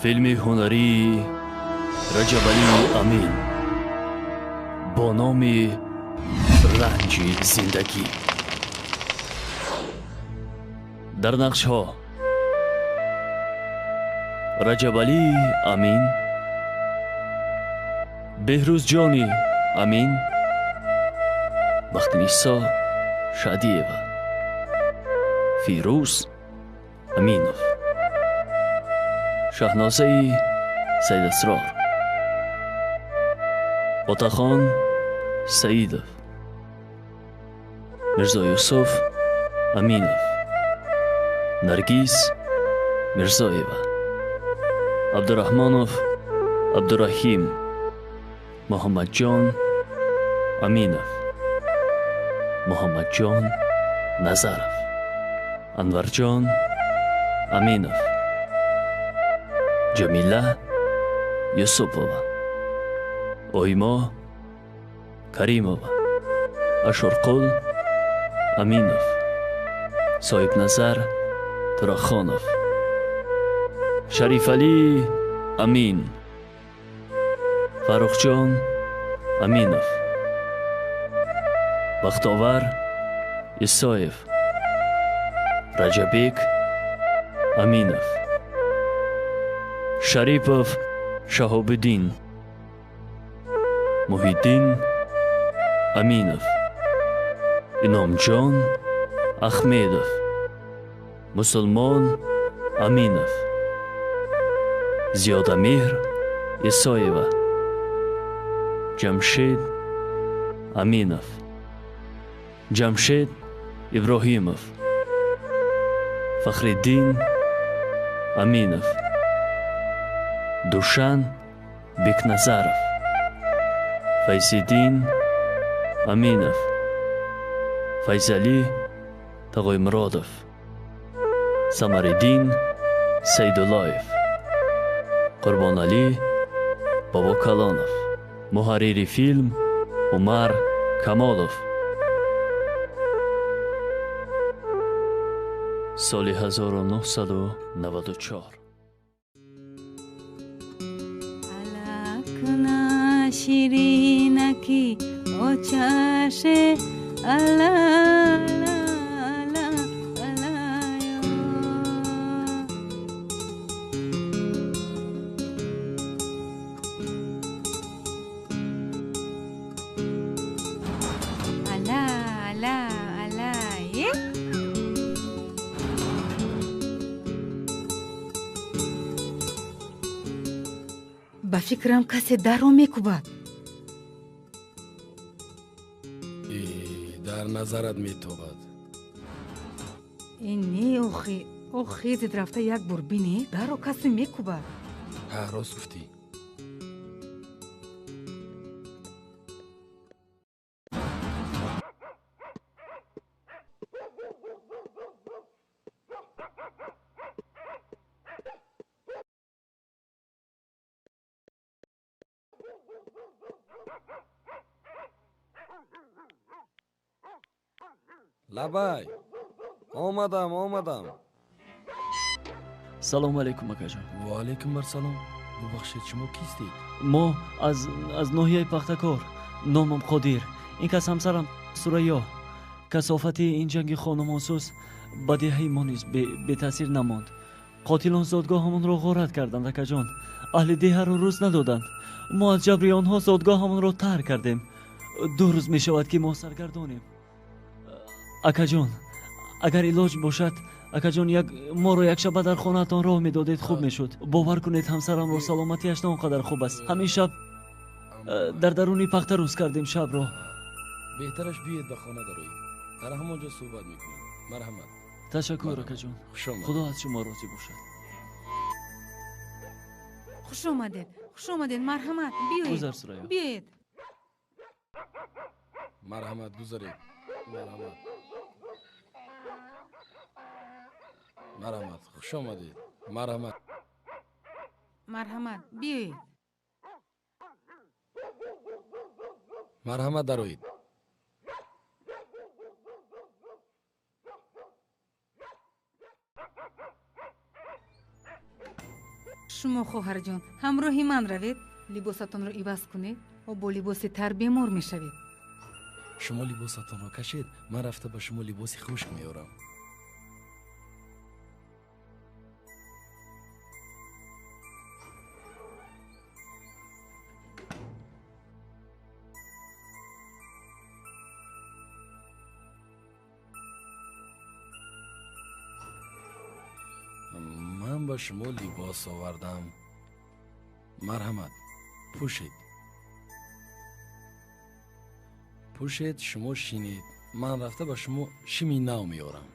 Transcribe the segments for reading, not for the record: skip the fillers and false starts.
فیلمی هنری رجبالی امین با نام رنج زندگی. در نقش ها رجبالی امین، بهروز جانی امین، بختیسا شادیeva، فیروز امینов، شاهنازه سیداسرار، отахон سعیدов، میرزا یوسف امینов، نرگیس میرزایeva، عبدالرحمانов عبدالرحیم، محمد جان امینов، محمد جان نظرов، انور جان امینов، جمیله یوسفova، اویما کریمova، اشرقل امینов، صاحب نظر تراخانov، شریف علی امین، فرخ جان امینов، بختاور اسایف، رجبیک امینов، شریپов شهابالدین، محیدین امینов، انعام احمدov، مسلمان امینов، زیادامیر اسایeva، جمشید امینов، جمشید ابراهیمov، فخرالدین امینов، دушан бекназаров، файзиддин аминов، файзали тағоймуродов, самариддин сайдуллоев, қурбонали бобокалонов, муҳаррири филм умар камолов. соли 1994. شیرینکی او چاشه الا الا الا الا الا الا الا با فکرم کسی در رو میکوبد. در نظرت میتابد. این نه او خیزت رفته یک بار بینی در رو کسی میکوبد. ها راست گفتی. لبای آمدم. سلام علیکم اکاجان. و علیکم السلام. ببخشید شما کیستید؟ ما از ناحیه پختکار. نامم قادر. این کس همسرم سوریا. کثافت این جنگ خانمانسوز به دهه ما نیز به تاثیر نماند. قاتلان زادگاه همون را غارت کردند اکاجان. اهل ده رو روز ندادند. ما از جبر آنها زادگاه همون را ترک کردیم. 2 روز می شود که ما سرگردانیم. اکاجان اگر علاج باشد اکاجان ما را یک شب در خانه‌تان راه می‌دادید خوب می‌شد. باور کنید همسرم را سلامتیش نه آنقدر خوب است. همین شب در درونی پخته روز کردیم شب را. بهترش بیاید به خانه دروید. در همونجا صحبت می‌کنیم. مرحمت. تشکر اکاجان. خدا از شما راضی باشد. خوش آمدید. مرحمت. بیایید. گذر سریا. بیایید. مرحمت گذارید. مرحمت. خوش آمدید. مرحمت. بیایید. مرحمت دروید. шумо хоҳарҷон ҳамроҳи ман равед, либосатонро иваз кунед ва бо либоси тар бемор мешавед. шумо либосатонро кашед, ман рафта ба шумо либоси хушк меорам. ман ба шумо либос овардам. марҳамат, пӯшед. пӯшед, шумо шинед. ман рафта ба шумо шими нав меорам.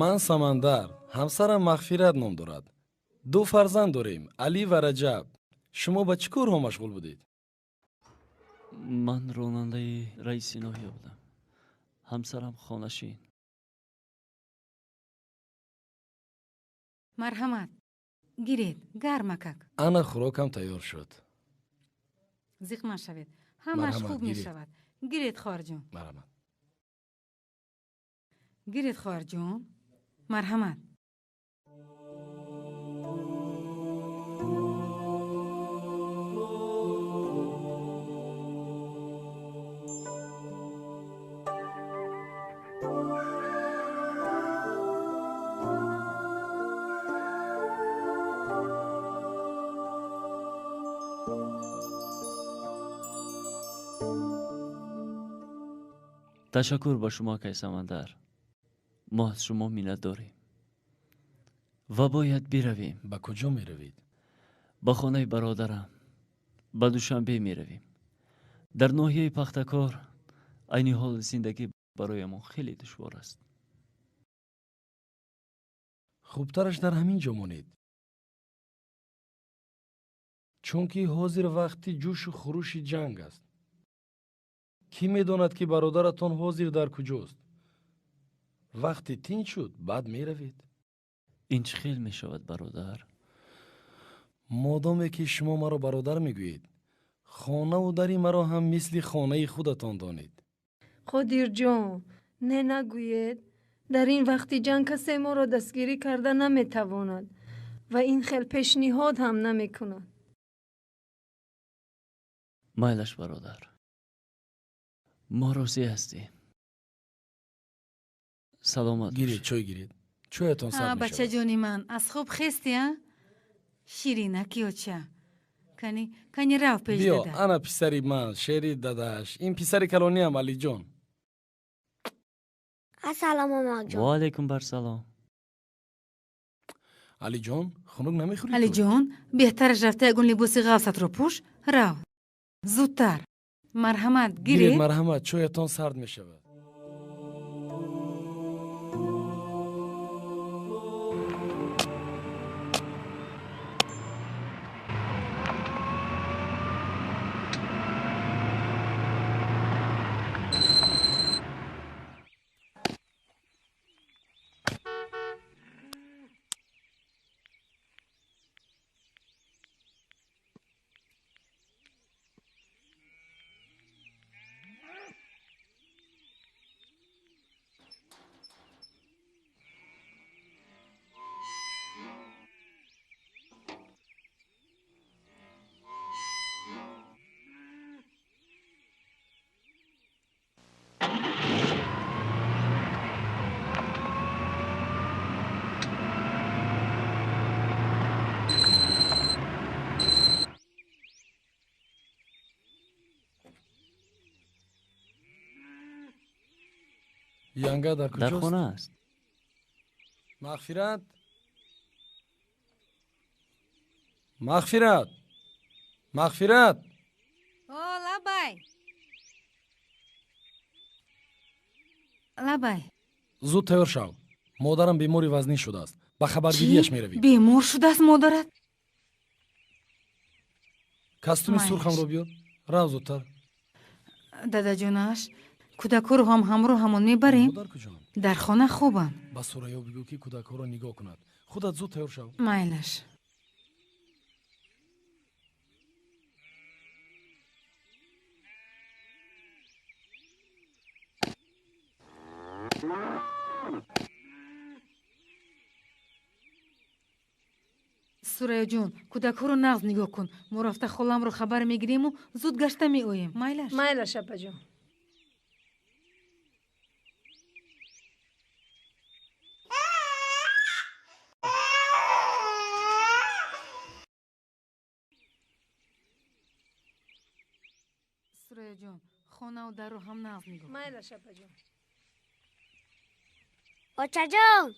ман Самандар, ҳамсарам Мағфират ном дорад. ду фарзанд дорем, Али ва Раҷаб. шумо ба чӣ корҳо машғул будед? ман ронандаи раиси ноҳия будам. ҳамсарам хонашин. марҳамат, гиред, гармакак. ана хӯрокам тайёр шуд. зиқ нашавед, ҳамаш Марҳамат, хуб гиред. мешавад. гиред хоҳарҷон, марҳамат. гиред хоҳарҷон, марҳамат. ташаккур ба шумо акай Самандар. мо аз шумо миннат дорем ва бояд биравем. ба куҷо меравед? ба хонаи бародарам ба душанбе меравем. дар ноҳияи пахтакор айни ҳол зиндагӣ бароямон хеле душвор аст. хубтараш дар ҳамин ҷо монед. чунки ҳозир вақти ҷӯшу хурӯши ҷанг аст. кӣ медонад ки бародаратон ҳозир дар куҷост? вақте тинч шуд, баъд меравед. ин чӣ хел мешавад бародар? модоме ки шумо маро бародар мегӯед, хонаву дари маро ҳам мисли хонаи худатон донед. қодирҷон, не нагӯед. дар ин вақти ҷанг касе моро дастгирӣ карда наметавонад ва ин хел пешниҳод ҳам намекунад. майлаш бародар, мо розӣ ҳастем. саломат гиред, бош. чой гиред. чоятон сард мешавад. бачаҷони ман, аз хуб хести, а? ширинак ёча. кани рав пеш биё, дада. ана писари ман, шери дадаш. ин писари калониам, Алиҷон. ассалому алайкум. ва алайкум барсалом. Алиҷон, хунук намехӯрӣ? алиҷон, беҳтараш рафта ягон либоси ғафсатро пӯш. рав, зудтар. марҳамат, гиред, гиред. марҳамат, чоятон сард мешавад. янга дар дар куҷост? хона аст. Мағфират? Мағфират? Мағфират? О, лабай. лабай. зуд тайёр шав. مادرم بیماری وزنی شده است. به خبرگیریش میرویم. بیمار شده است مادرت؟ کاستوم مایش. سرخم رو بیار. راه زودتر. دادا جونش کودک‌ها رو هم همراه همون میبریم؟ مادر کجان؟ در خانه خوبن. با سوریا بگو که کودک‌ها رو نگاه کند. خودت زود تیار شو. مایلش. سوریا جون کودک‌ها رو نغز نگاه کن. ما رفته خالم رو خبر میگیریم و زود گشته میآییم. مایلش. مایلش اپا جون. سوریا جون خانه و در رو هم نغز نگاه کن. مایلش اپا جون. اوچا جان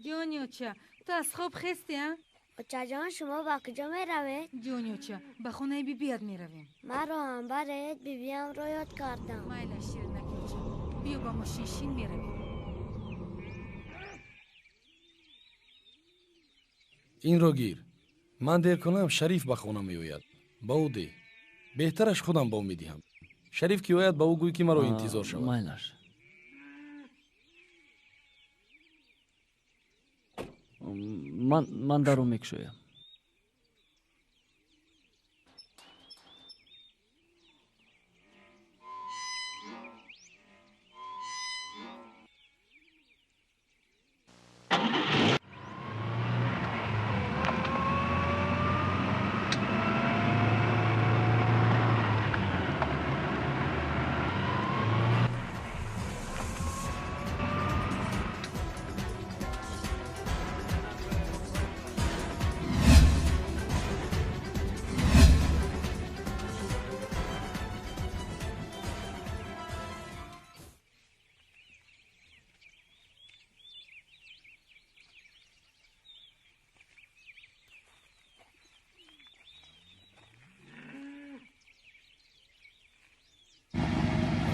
جونیوچا تو از خواب خستی ها؟ اوچا جان شما با کجا می روید؟ جونیوچا به خونه بیاد میرویم. من رو هم برید بیبیم رو یاد کردم. مایلش شیرنکیوچا بیا با ماشین شین میرویم. این رو گیر. من دیر کنم شریف به خونه میآید. با او ده. بهترش خودم با او میدهم. شریف که آید با او گوی که مرا انتظار شود. مایلش من در رو میکشویم.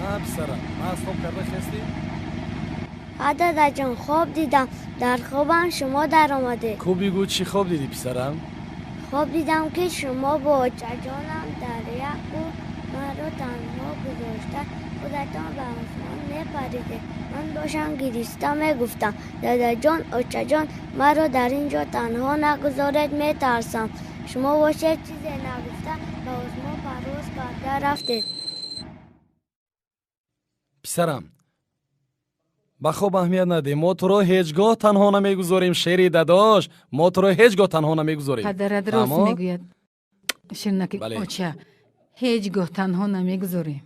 نه پسرم. من از خواب کرده خستی؟ دادا جان خواب دیدم. در خوابم شما در آمده. کو بگو چی خواب دیدی پسرم؟ خواب دیدم که شما با اوچا جانم در یک بود من رو تنها گذاشته خودتان به آسمان میپریده. من باشم گریسته میگفتم دادا جان اوچا جان من رو در اینجا تنها نگذارید میترسم. شما باشید چیزی نگفته به آسمان پرواز کرده رفتید. پسرم با خواب اهمیت نده. ما تو را هیچگاه تنها نمیگذاریم. شیری داداش ما تو را هیچگاه تنها نمیگذاریم. پدرت راست اما میگوید شیرنکی بله. اوچا هیچگاه تنها نمیگذاریم.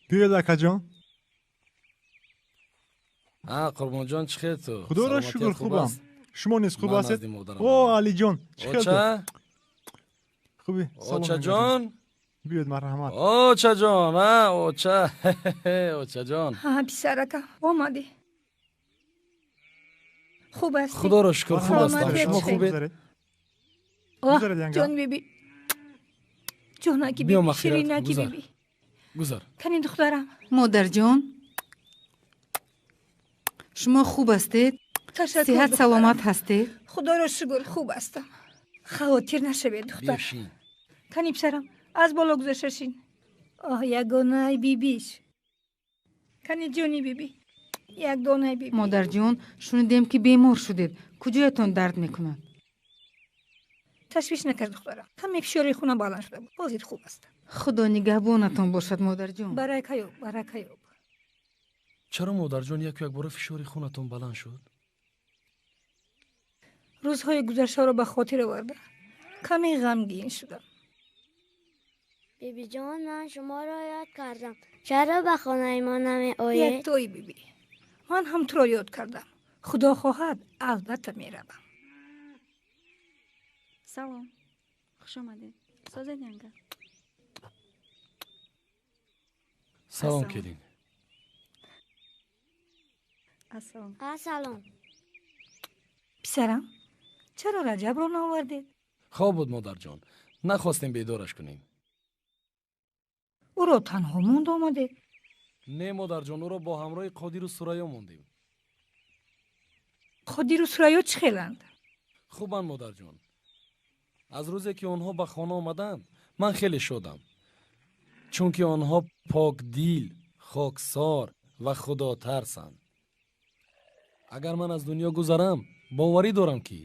بیاید اکا جان. قربان جان چی خیر تو؟ خدا را سلامتیت شکر خوب خوبم. است؟ شما نیز خوب من هستید؟ نزد مادرم. او علی جان چی خیر تو؟ اوچا خوبی؟ سلام اوچا علی جان بیاید مرحمت. اوچا جان اوچا اوچا جان ها پسرکا اومدی. خوب هستی؟ خدا را شکر خوب سلامت هستم. باشی. شما خوبید؟ بگذارید. آه، گذارید ینگه. جان بیبی جانکی بیا بیبی مغفرت. شیرینکی گذر. بیبی گذر. کنی دخترم مادر جان شما خوب هستید؟ تشکر صحت دخترم. سلامت هستید؟ خدا را شکر خوب هستم. خاطر نشوید بیا دختر. شین. کنی پسرم از بالا گذاشتین. آه یگانه بیبیش. کنی جونی بیبی یک دانه بیبی. مادر جان شنیدیم که بیمار شدید. کجایتان درد میکند؟ تشویش نکرد دخترم. کمی فشار خونم بالا شده بود. بازید خوب است. خدا نگهبانتان باشد مادر جان. برکه چرا مادر جان یک بار فشار خونتون بلند شد؟ روزهای گذشته رو به خاطر آورده. کمی غمگین شدم. بیبی جان من شما را یاد کردم. چرا به خانه ما نمی یک آیید؟ توی بیبی. من هم تو را یاد کردم. خدا خواهد البته میروم. سلام، خوش آمدید. سازه دینگه. سلام کلین. سلام. پسرم چرا رجب رو نآوردید؟ خواب بود مادر جان. نخواستیم بیدارش کنیم. او رو تنها موند آمدید؟ نه مادر جان، او را با همراه قادر و سریا موندیم. خودی و سریا چه خیلند؟ خوبن مادر جان. از روزی که آنها به خانه آمدند من خیلی شدم، چون که آنها پاک دیل، خاکسار و خدا ترسند. اگر من از دنیا گذرم باوری دارم که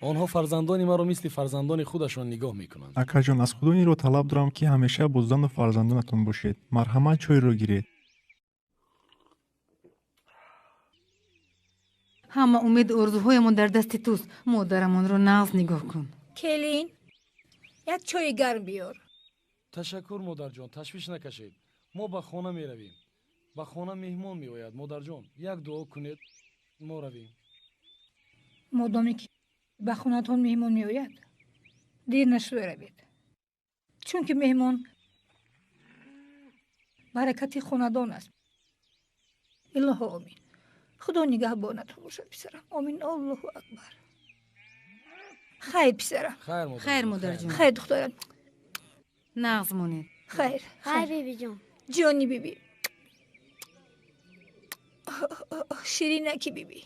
آنها فرزندان مرا مثل فرزندان خودشان نگاه میکنند. акаҷон аз худо инро талаб дорам ки ҳамеша бо зану фарзандонатон бошед. марҳамат чойро гиред. ҳама умед орзуҳоямон дар дасти туст. модарамонро нағз нигоҳ кун. келин, як чойи гарм биёр. ташаккур модар ҷон, ташвиш накашед. мо ба хона меравем. ба хона меҳмон меояд. модар ҷон, як дуо кунед, мо равем. модоме ки ба хонатон меҳмон меояд, дер нашуда равед. чунки меҳмон баракати хонадон аст. илоҳо омин. худо нигаҳбонатон бошад писарам. омин. аллоҳу акбар. хайр писарам. хайр модар ҷон. хайр духтарам. нағз монед. хайр. خیر بیبی جان. ҷони биби. ширинаки биби.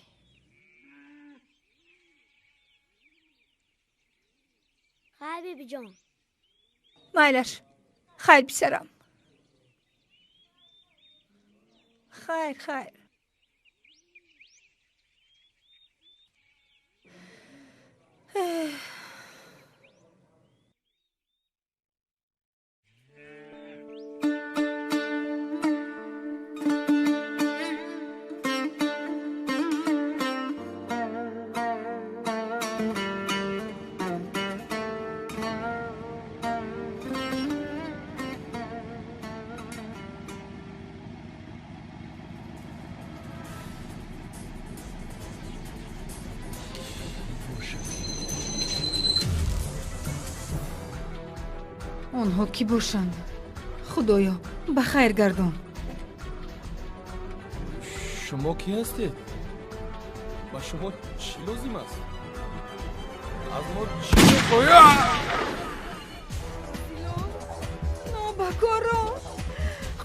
خیر بیبی جان. майлаш. хайр писарам. хайр. онҳо кӣ бошанд? худоё ба хайр гардон. шумо кӣ ҳастед? ба шумо чӣ лозим аст? аз мо чӣ мехоҳед? нобакорон,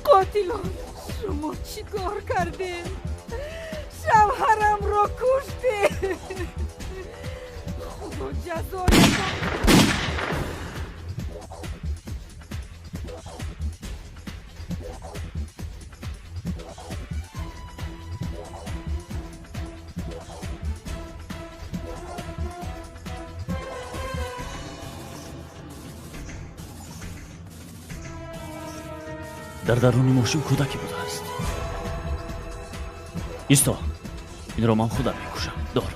қотилон, шумо чӣ кор кардед? шавҳарамро куштед. худо ҷазоятон. дар даруни мошин кӯдаке будааст. исто, инро ман худам мекушам. дор.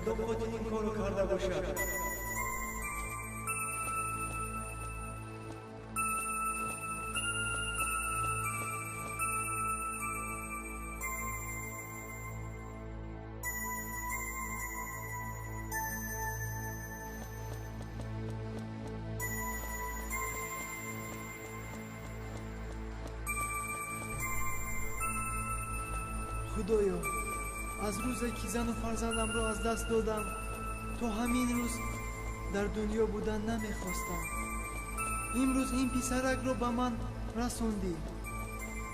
کدام خود این کارو کرده باشد؟ خدایا از روزی که زن و فرزندم را از دست دادم تا همین روز در دنیا بودن نمیخواستم. امروز این پسرک رو به من رسوندی.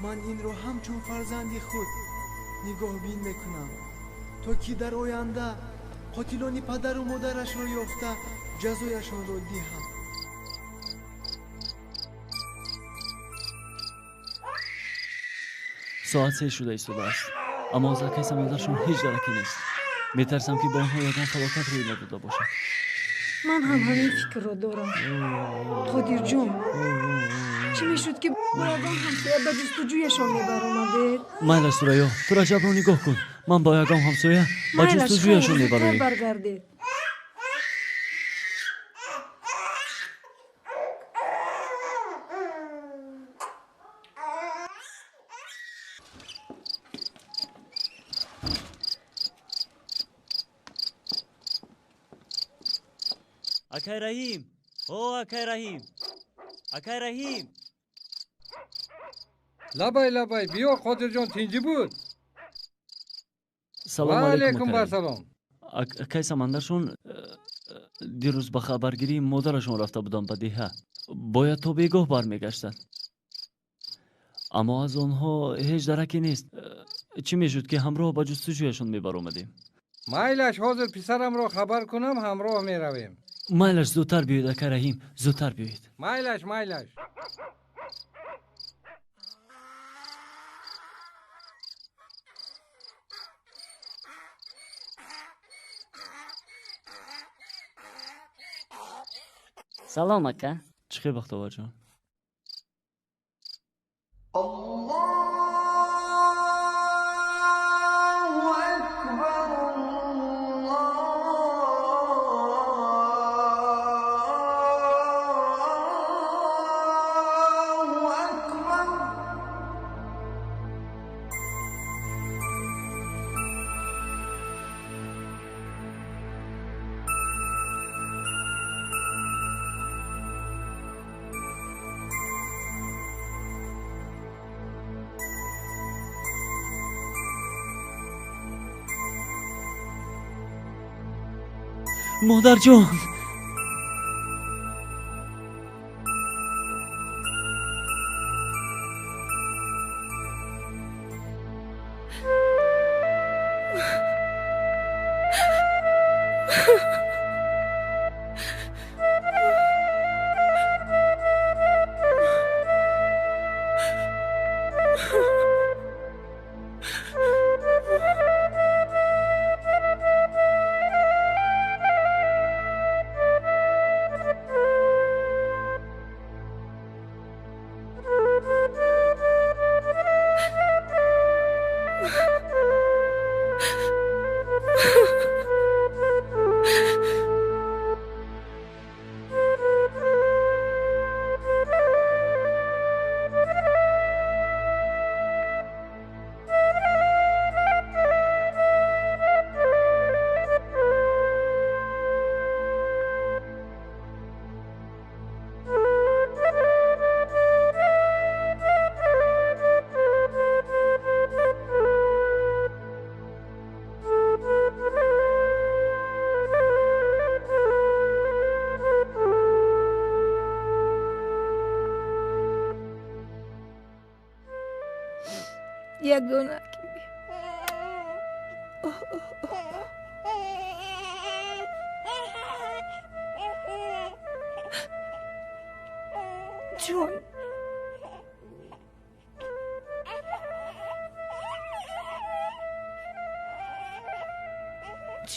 من این رو همچون فرزندی خود نگاه بین میکنم تا که در آینده قاتلان پدر و مادرش را یافته جزایشان را دهم. ساعت 3 شده ایستاده است، اما از لکه سمندرشون هیچ درکی نیست. میترسم که با آنها یگان فلاکت روی نداده باشد. من هم همین فکر رو دارم. قادر جون، چی میشد که برادرم همسایه به جستجویشان میبرامده؟ مایل سوریا، تو رجب رو نگاه کن. من با یگان همسایه به جستجویشون میبرم. برگردید. اکای رحیم، اکای رحیم، اکای رحیم. لبای بیا قادر جان تینجی بود. سلام علیکم. بر سلام. اکای سمندرشون دیروز به خبرگیری مادرشون رفته بودن به دیه. باید تا بیگاه برمیگشتن، اما از آنها هیچ درکی نیست. چی میشد که همراه به جستجویشون میبر اومدیم. مایلش حاضر پسرم را خبر کنم همراه میرویم. مایلش زودتر بیاید اکای رحیم، زودتر بیاید. مایلش. سلام اکا. چه بختور جان. مادر جان،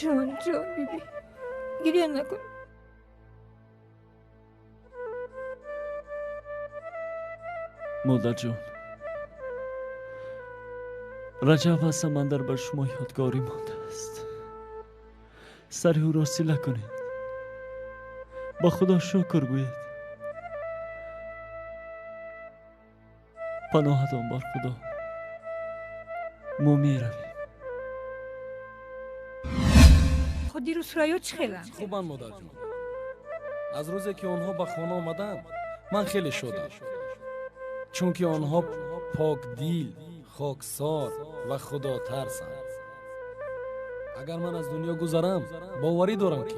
یگانه جون بیبی گریه نکن. مادر جان، رجب از سمندر بر شما یادگاری مانده است. سر او را سیله کنید، با خدا شکر گوید. پناهتان بر خدا. ما می رویم. خودی رو سرایو چه خیلن؟ خوبم مادر جان. از روزی که آنها به خانه آمدن من خیلی شدم، چون که آنها پاک دیل، خاکسار و خدا ترسند. اگر من از دنیا گذرم باوری دارم که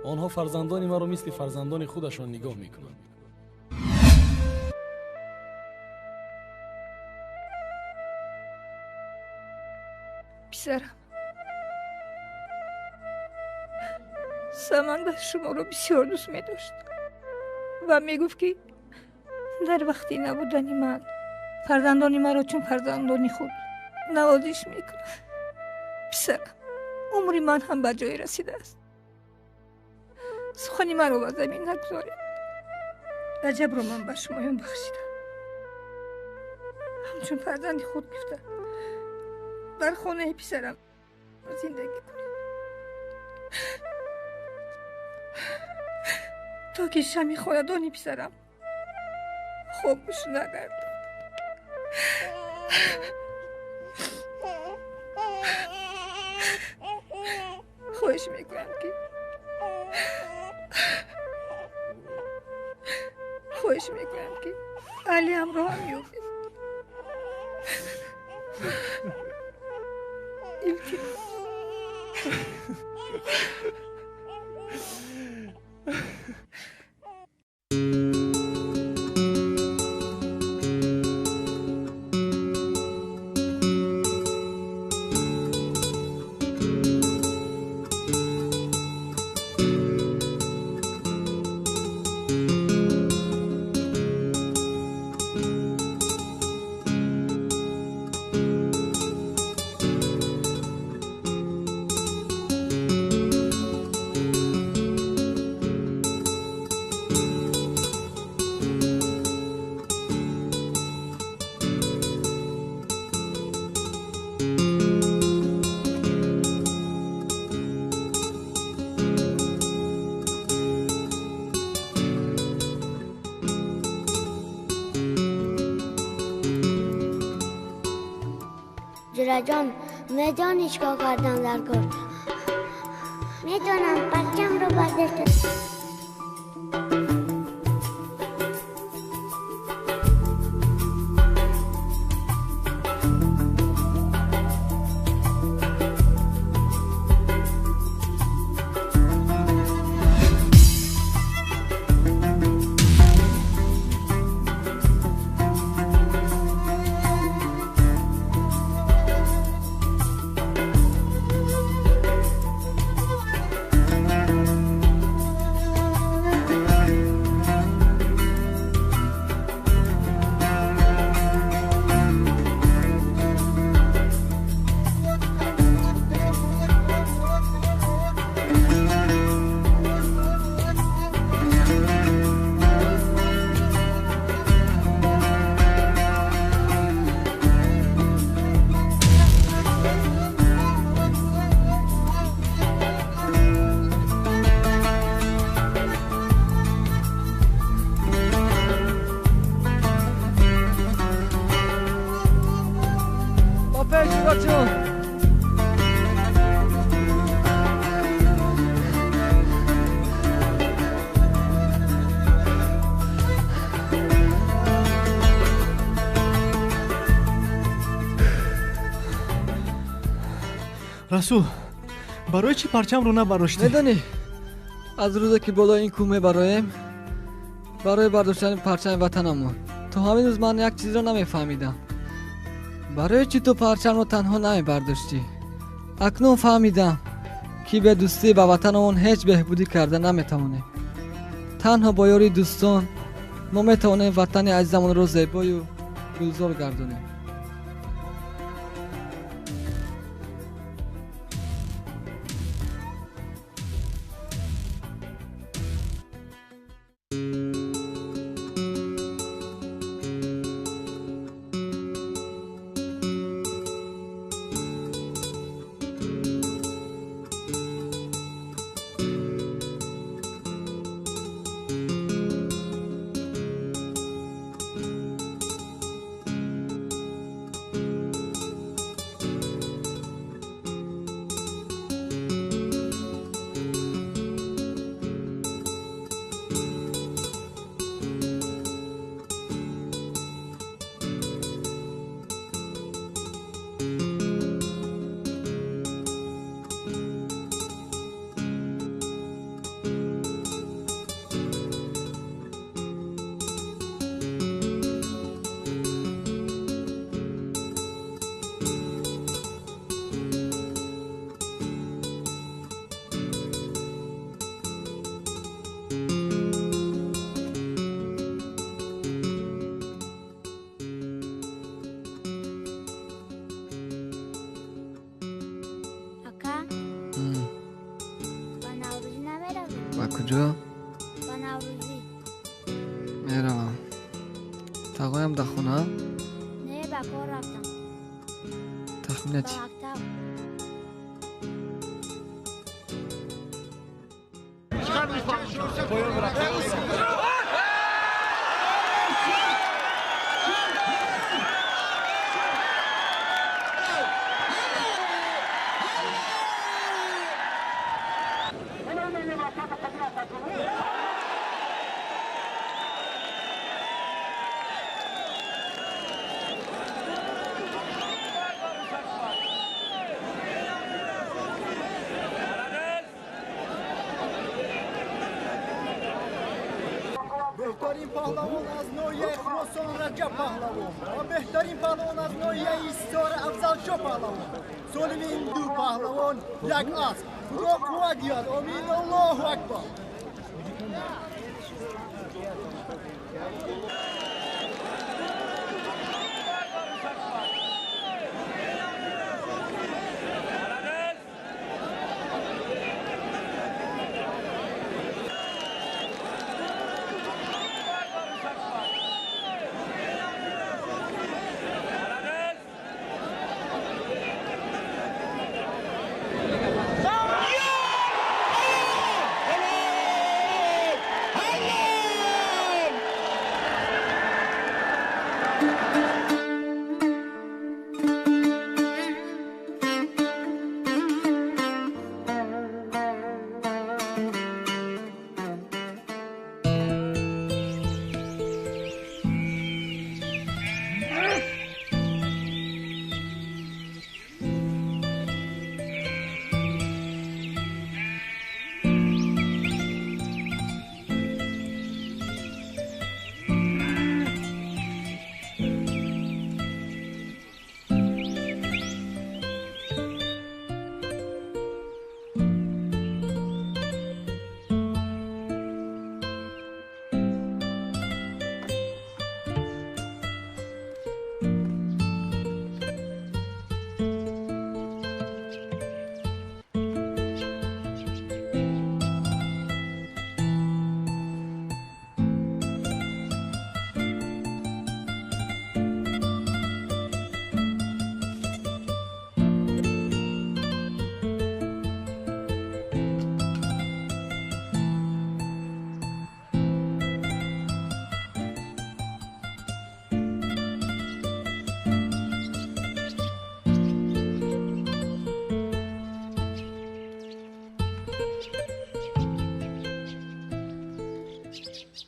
آنها فرزندان مرا مثل فرزندان خودشان نگاه میکنند. پسرم، سمندر شما رو بسیار دوست می داشت و می گفت که در وقتی نبودنی من فرزندانی مرا چون فرزندانی خود نوازش می کنم. پسرم، عمری من هم به جای رسیده است. سخنی مرا به زمین نگذارید. عجب رو من به شمایان بخشیدم. همچون فرزندی خود گفته در خانه پسرم زندگی کنید تا که شمی خاندانی پسرم خوابش نگردد. خواهش میکنم که علی همراه هم میوفید. جورا جان، میدانی چیکار کردم در کار؟ میدونم، پرچم رو برداشتم. رسول، برای چی پرچم رو نبرداشتی؟ میدونی از روزی که بالا این کومه برایم برای برداشتن پرچم وطنمون تو همین روز من یک چیز رو نمیفهمیدم. برای چی تو پرچم رو تنها نمیبرداشتی؟ اکنون فهمیدم که به دوستی به وطنمون هیچ بهبودی کرده نمیتونه. تنها با یاری دوستان ما میتونیم وطن عزیزمون رو زیبا و گلزار گردونیم. با کجا؟ با نوروزی. میروم. تقویم در خونه؟ نه با کار رفتم. تخمینه با چی؟ مکتب. بهترین پهلوان از نوعیه خراسان رجب پهلوان و بهترین پهلوان از نوعیه ایستار افضل شو پهلوان سالم این دو پهلوان یک است خدا قوت دهد آمین الله اکبر.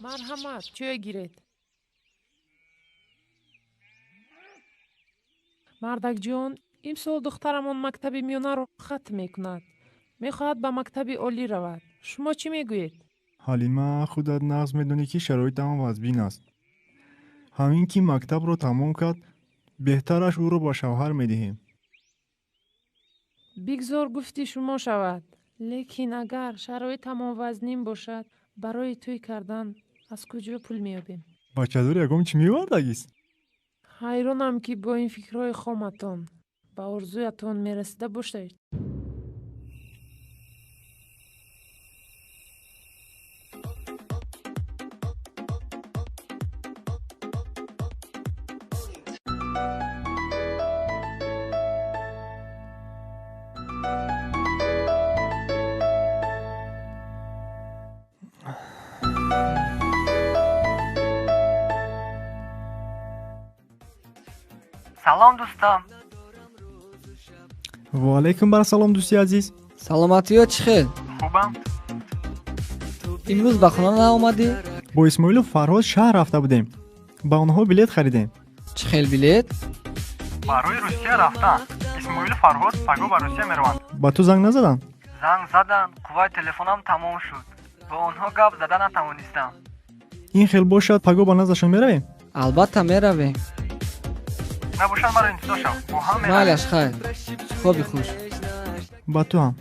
مرحمت چای گیرید. مردک جان امسال دخترمان مکتب میانه رو ختم میکند. میخواهد به مکتب عالی رود. شما چی میگویید؟ حلیمه خودت نقض میدونی که شرایط هم وضبین است. همین که مکتب رو تمام کرد بهترش او رو با شوهر میدهیم. بگذار گفتی شما شود. لیکن اگر شرایط تمام وزنیم باشد برای توی کردن از کجا پول میابیم؟ بچه دور یکم چی میوردگیست؟ حیرانم که با این فکرهای خامتان به آرزویتان میرسیده باشید. سلام دوستم. و علیکم بر سلام دوستی عزیز. سلامتی ها چی خیل؟ خوبم. امروز به خونه نیامدی؟ با اسماعیل و فرهاد شهر رفته بودیم. با آنها بلیت خریدیم. چه خیل بلیت؟ برای روسیه رفتن. اسماعیل و فرهاد پگو به روسیه میروند. با تو زنگ نزدن؟ زنگ زدن. قوه تلفنم تمام شد. با آنها گپ زدن نتوانستم. این خیل باشد پگو با نزدشون میرویم؟ البته میرویم. نباشد مرا انتظار شو. با هم میرویم. مالش خیر. خوبی خوش. با تو هم.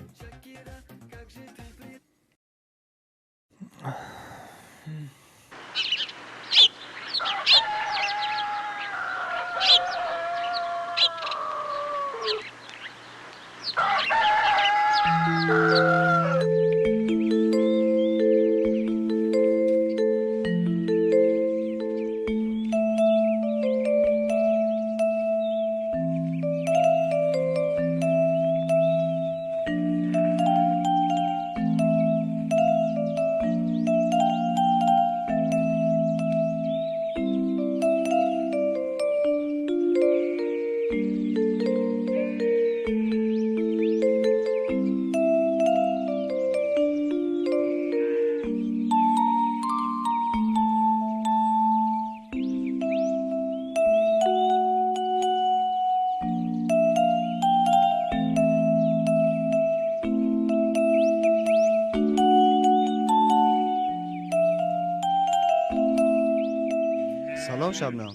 سلام شبنم.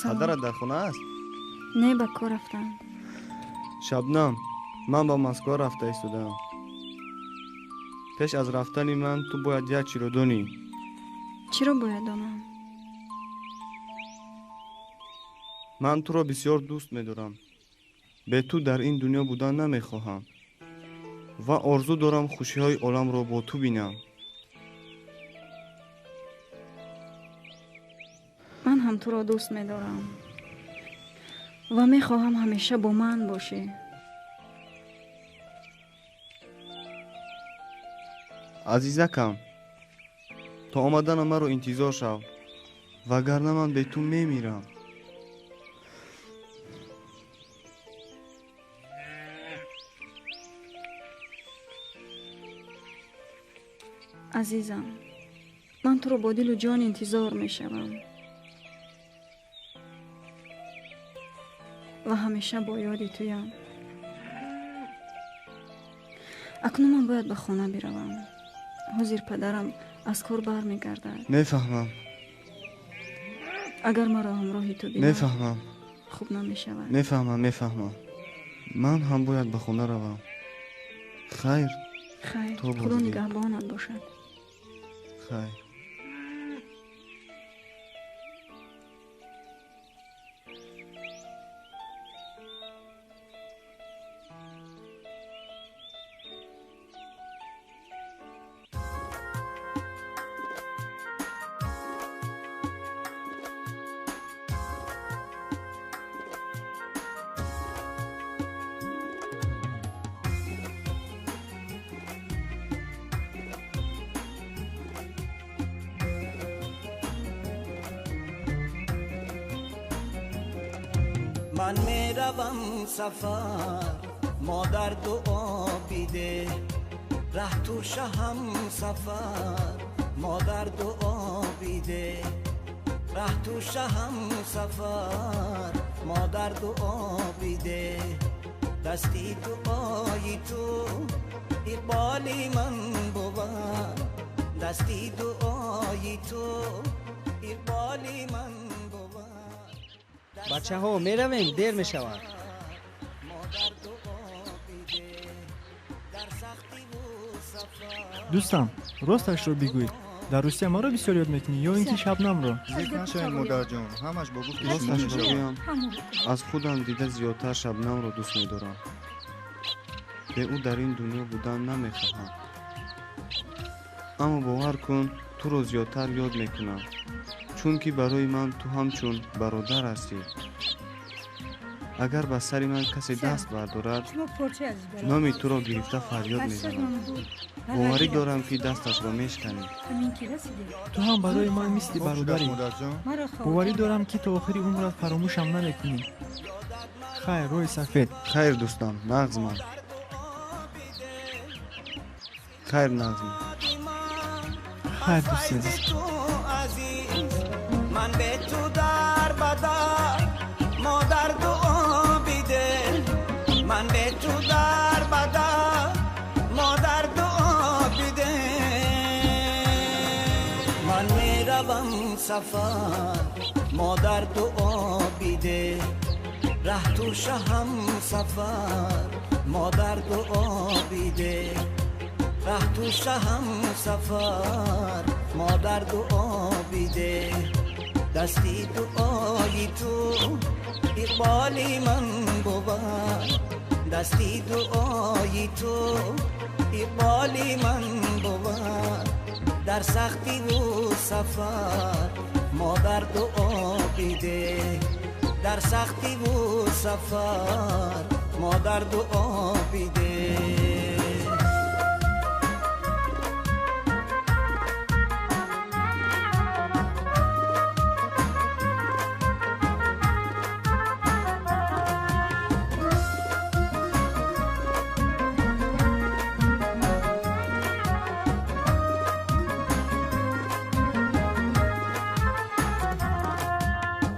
پدرت در خونه است؟ نه به کار رفتن. شبنم من با مسکو رفته ایستادم. پیش از رفتن من تو باید یک چی رو دونی. چی رو باید دانم؟ من تو را بسیار دوست می‌دارم. به تو در این دنیا بودن نمیخواهم و آرزو دارم خوشی‌های عالم را با تو بینم. من هم تو را دوست می‌دارم و می‌خواهم همیشه با من باشی. عزیزکم تا آمدن من رو انتظار شو وگرنه من به تو میمیرم. عزیزم من تو رو با دل و جان انتظار میشوم و همیشه با یاد تویم. اکنون من باید به خانه بروم. حضور پدرم از کار برمیگردد. میفهمم. اگر مرا همراه تو بینم میفهمم. خوب نمیشود. میفهمم. من هم باید به خانه روم. خیر. خدا نگهبانت باشد. خیر. من میروم سفر مادر دعا بیده ره تو شهم سفر مادر دعا بیده ره تو شهم سفر مادر دعا بیده دستی دعای تو اقبالی من بود دستی دعای تو اقبالی من بچه ها می رویم دیر می شود. دوستم راستش رو بگوی. در روسیه ما رو بسیار یاد میکنی یا اینکه شبنم رو؟ ذکر نشین مادر جان. همش با گفت راستش رو بگویم. از خودم دیده زیادتر شبنم رو دوست میدارم. به او در این دنیا بودن نمیخواهم. اما باور کن تو رو زیادتر یاد میکنم. چون که برای من تو همچون برادر هستی. اگر به سر من کسی دست بردارد نامی تو را گرفته فریاد میزنم. باوری دارم که دستش را میشکنی. تو هم برای من مثل برادری. باوری دارم که تا آخری عمرت فراموشم نمیکنی. خیر روی سفید. خیر دوستم نغز من. خیر نغز من. خیر دوست عزیز. من به تو در بدر مادر دعا بیده من به تو در بدر مادر دعا بیده من میروم سفر مادر دعا بیده ره تو شهم سفر مادر دعا بیده ره تو شهم سفر مادر دعا بیده دستی دعای تو اقبالی من بود دستی دعای تو اقبالی من بود در سختی و سفر مادر دعا بیده در سختی و سفر مادر دعا بیده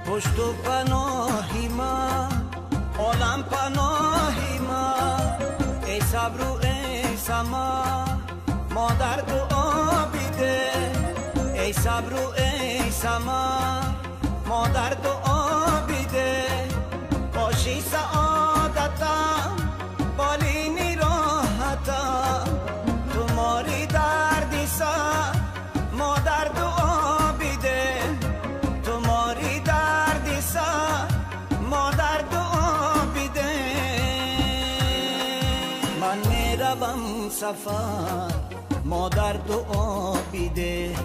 پشت و پناهی من عالم پناهی من ای صبر و ای سما مادر دعا بیده ای صبر و ای سما مادر دعا بیده باشی سعادتم بالینی راحتم تو ماری دردی سر مادر دعا بیده تو ماری دردی سر مادر دعا بیده من میروم سفر مادر دعا بیده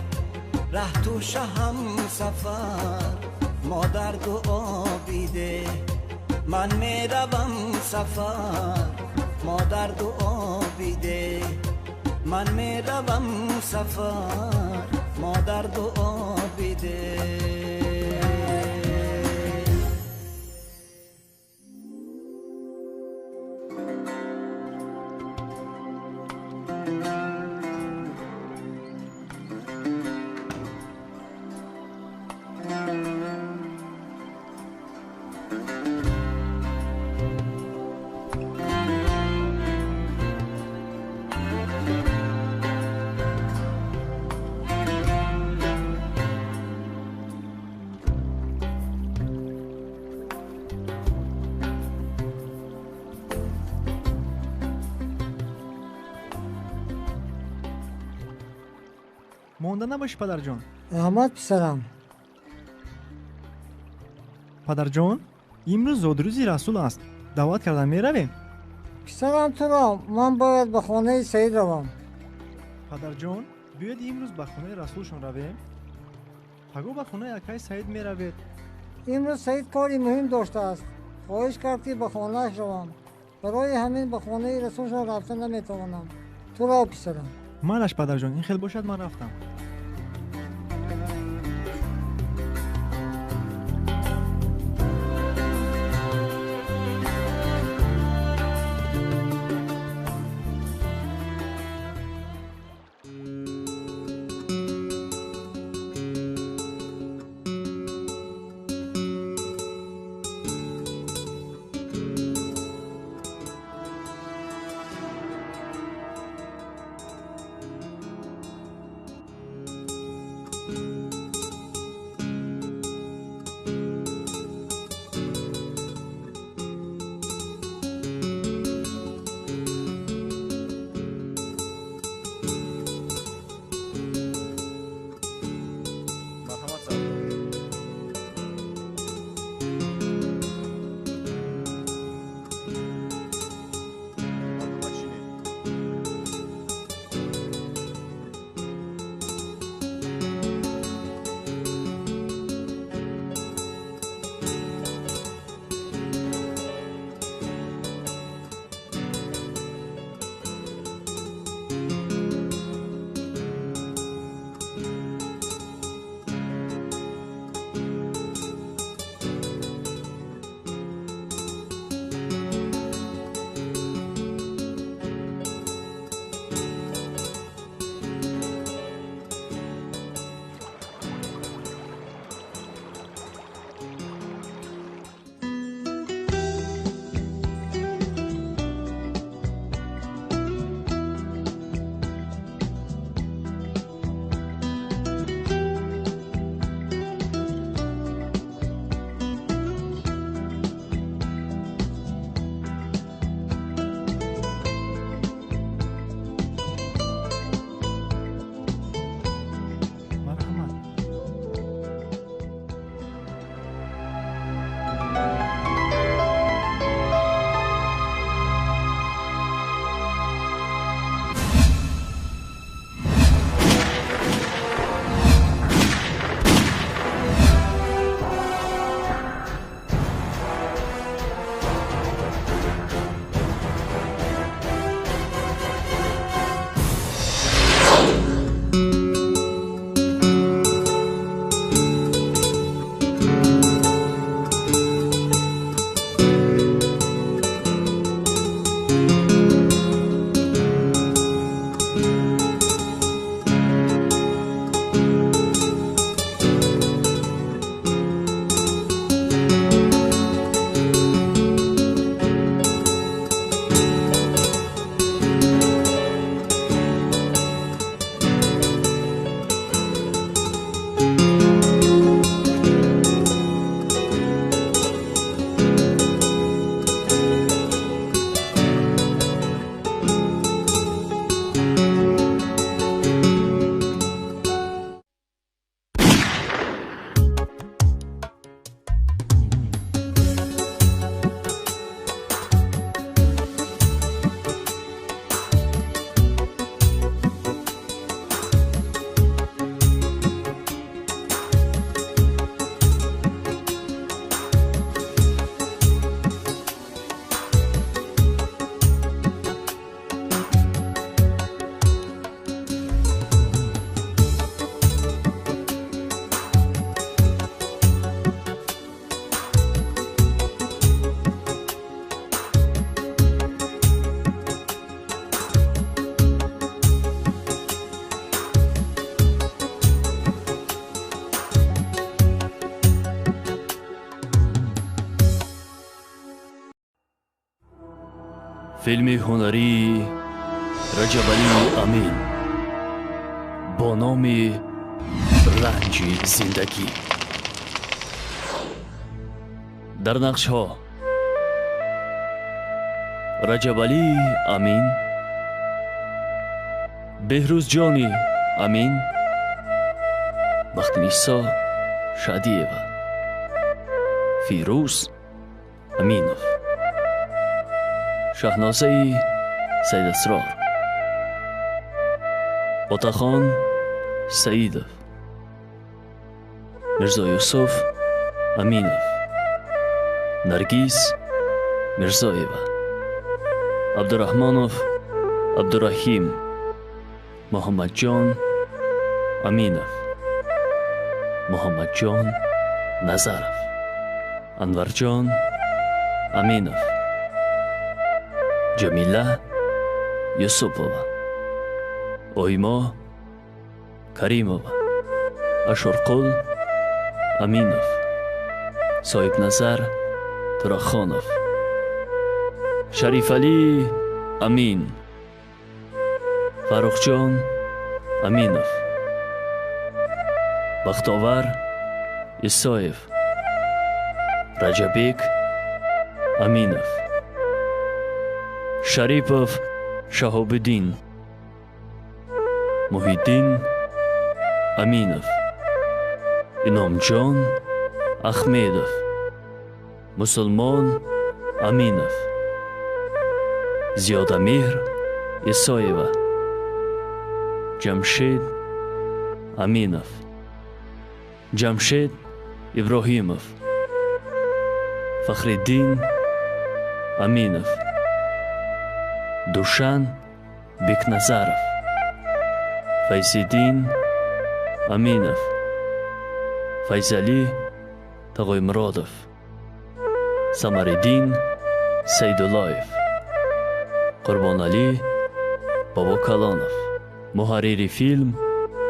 ره تو شهم سفر مادر دعا بیده من میروم سفر مادر دعا بیده من میروم سفر مادر دعا بیده مونده نباشی پدر جان. احمد پسرم. پدر جان امروز زادروزی رسول است. دعوت کردن میرویم. پسرم تو من باید به خانه سید روم. پدر جان بیاید امروز به خانه رسولشون رویم. پگو به خانه اکای سید میروید. امروز سید کاری مهم داشته است. خواهش کردی به خانهش روم. برای همین به خانه رسولشون رفتن نمیتوانم. تو را پسرم. مالش پدر جان این خیلی باشد من رفتم. فیلمی هنری رجبالی امین با نام رنج زندگی. در نقش ها رجبالی امین، بهروز جانی امین، بختنیسا شادیeva، فیروز امینов، شاهنازه سید اسرار، отахон саидов، мирзо юсуф аминов، наргиз мирзоева، абдурахмонов абдурахим, муҳаммадҷон аминов، муҳаммадҷон назаров، анварҷон аминов, ҷамила юсупова، оймо каримова، ашурқул аминов، соҳибназар турахонов, шарифалӣ амин, фаррухҷон аминов, бахтовар исоев, раҷабек аминов, шарипов шаҳобиддин, муҳиддин аминов, иномҷон ахмедов, мусулмон аминов, зиёдамеҳр исоева, ҷамшед аминов, ҷамшед иброҳимов, фахриддин аминов, душан бекназаров, файзиддин аминов, файзалӣ тағоимуродов, самариддин сайдуллоев, қурбоналӣ бобокалонов, муҳаррири филм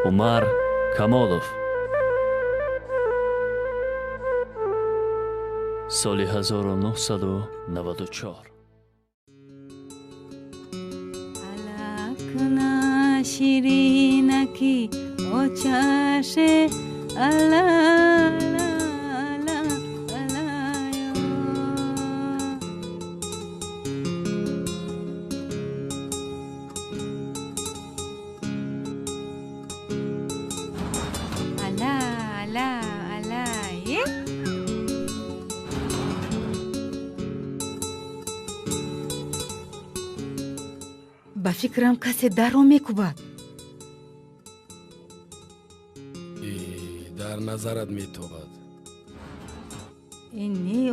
умар камолов. соли 1994. شیرینکی او چاشه الا الا الا الا الا الا با فکرم کسی درو میکوبد. در نظرت میتابد. این نه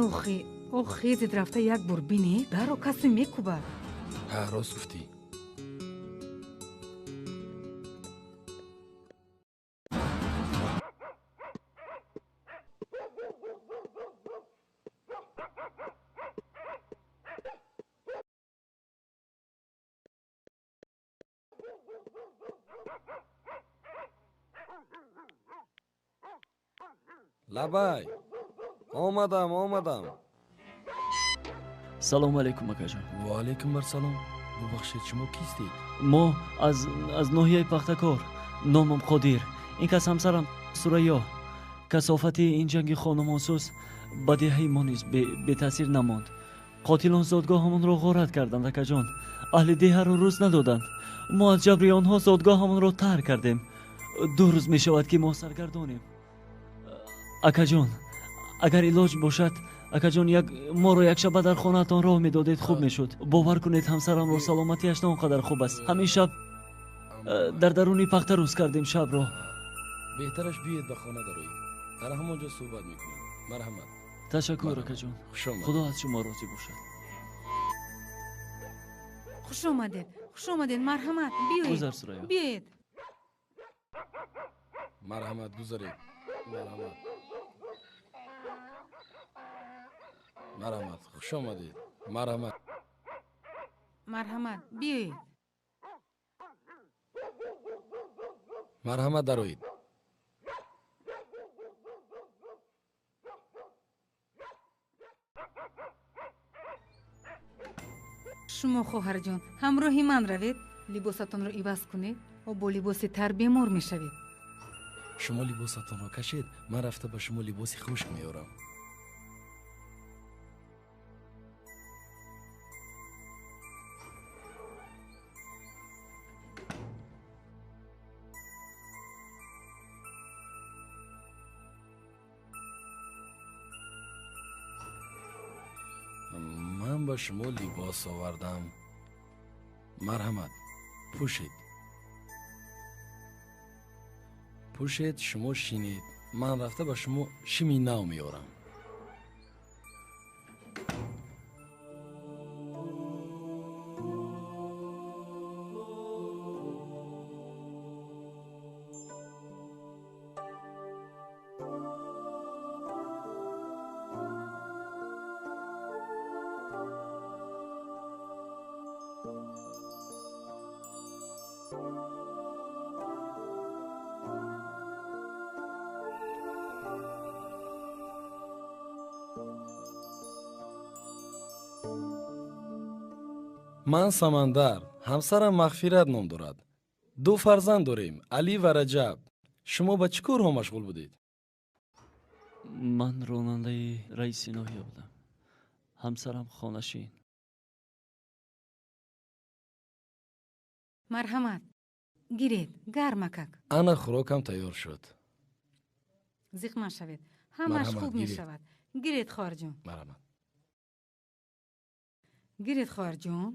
او خیزید رفته یک بار بینی درو کسی میکوبد. ها راست گفتی. لبای آمدم. سلام علیکم акаҷон. ва алайкум ассалом. бубахшед, шумо кистед? мо аз ноҳияи пахтакор. номам қодир. ин кас ҳамсарам сурайё. касофати ин ҷанги хонумонсуз ба деҳаи мо низ бетаъсир намонд. қотилон зодгоҳамонро ғорат карданд акаҷон. аҳли деҳаро рӯз надоданд. мо аз ҷабри онҳо зодгоҳамонро тарк кардем. 2 рӯз мешавад ки мо саргардонем. акаҷон, агар илоҷ бошад, акаҷон, моро якшаба дар хонаатон роҳ медодед, хуб мешуд. бовар кунед, ҳамсарамро саломатиаш на он қадар хуб аст. ҳамин шаб дар даруни пахта рӯз кардем шабро. беҳтараш биед ба хона дароед. дар ҳамон ҷо суҳбат мекунем. марҳамат. ташаккур акаҷон. худо аз шумо розӣ бошад. хуш омадед. марҳамат. биёед. гузар сурайё. биёед. марҳамат, гузаред. марҳамат. хуш омадед. марҳамат. биёед. марҳамат, дароед. шумо хоҳарҷон, ҳамроҳи ман равед, либосатонро иваз кунед, бо либоси тар бемор мешавед. шумо либосатонро кашед, ман рафта ба шумо либоси хушк меорам. ман ба шумо либос овардам. марҳамат, пӯшед. пӯшед, шумо шинед. ман рафта ба шумо шими нав меорам. ман Самандар, ҳамсарам Мағфират ном дорад. 2 фарзанд дорем, Али ва Раҷаб. шумо ба чӣ корҳо машғул будед? ман ронандаи раиси ноҳия будам. ҳамсарам хонашин. марҳамат, гиред, гармакак. ана хӯрокам тайёр шуд. зиқ нашавед, ҳамаш Марҳамат, хуб гиред. мешавад. гиред хоҳарҷон. Марҳамат. гиред хоҳарҷон.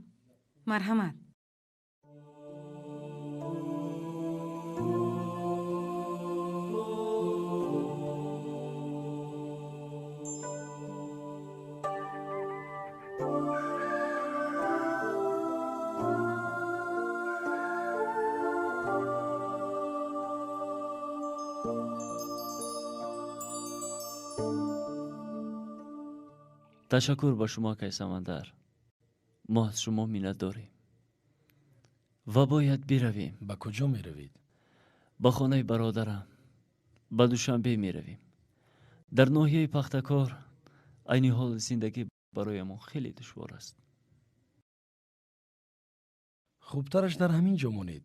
марҳамат. ташаккур ба шумо кай Самандар. мо аз шумо миннат дорем ва бояд биравем. ба куҷо меравед? ба хонаи бародарам. ба Душанбе меравем. дар ноҳияи Пахтакор айни ҳол зиндагӣ бароямон хеле душвор аст. хубтараш дар ҳамин ҷо монед.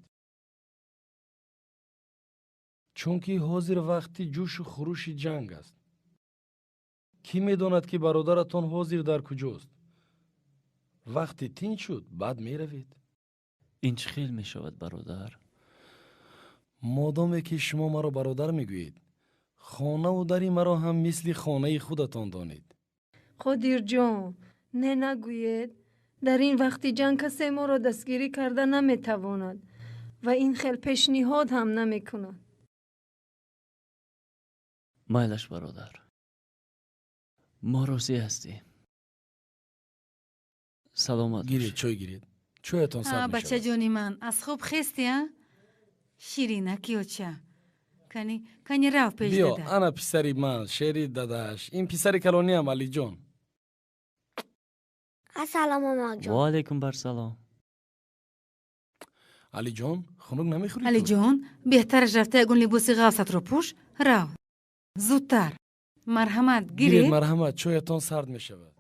чунки ҳозир вақти ҷӯшу хурӯши ҷанг аст. кӣ медонад ки бародаратон ҳозир дар куҷост? вақти тинч шуд, баъд меравед. ин чӣ хел мешавад бародар? модоме ки шумо маро бародар мегӯед, хонаву дари маро ҳам мисли хонаи худатон донед. қодирҷон, не нагӯед, дар ин вақти ҷанг касе моро дастгирӣ карда наметавонад ва ин хел пешниҳод ҳам намекунад. майлаш бародар, мо розӣ ҳастем. саломат гиред, чой гиред. чоятон сард мешавад. бачаҷони ман, аз хуб хести, а? ширинак ёча. кани рав пеш биё, дада. ана писари ман, шери дадаш. ин писари калониам, Алиҷон. ассалому амакҷон. ва алайкум барсалом. Алиҷон, хунук намехӯрӣ? алиҷон, беҳтараш рафта ягон либоси ғафсатро пӯш. рав, зудтар. марҳамат, гиред. гиред. марҳамат, чоятон сард мешавад.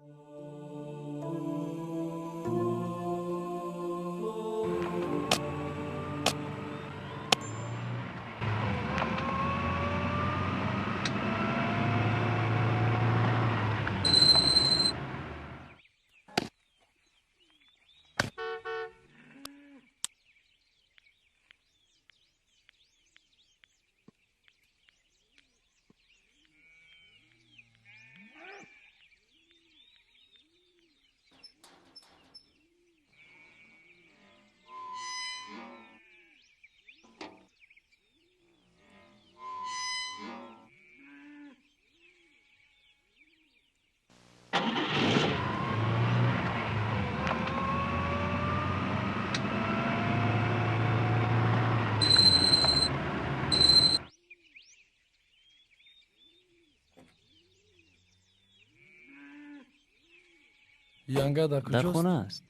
янга дар куҷост? дар хона аст.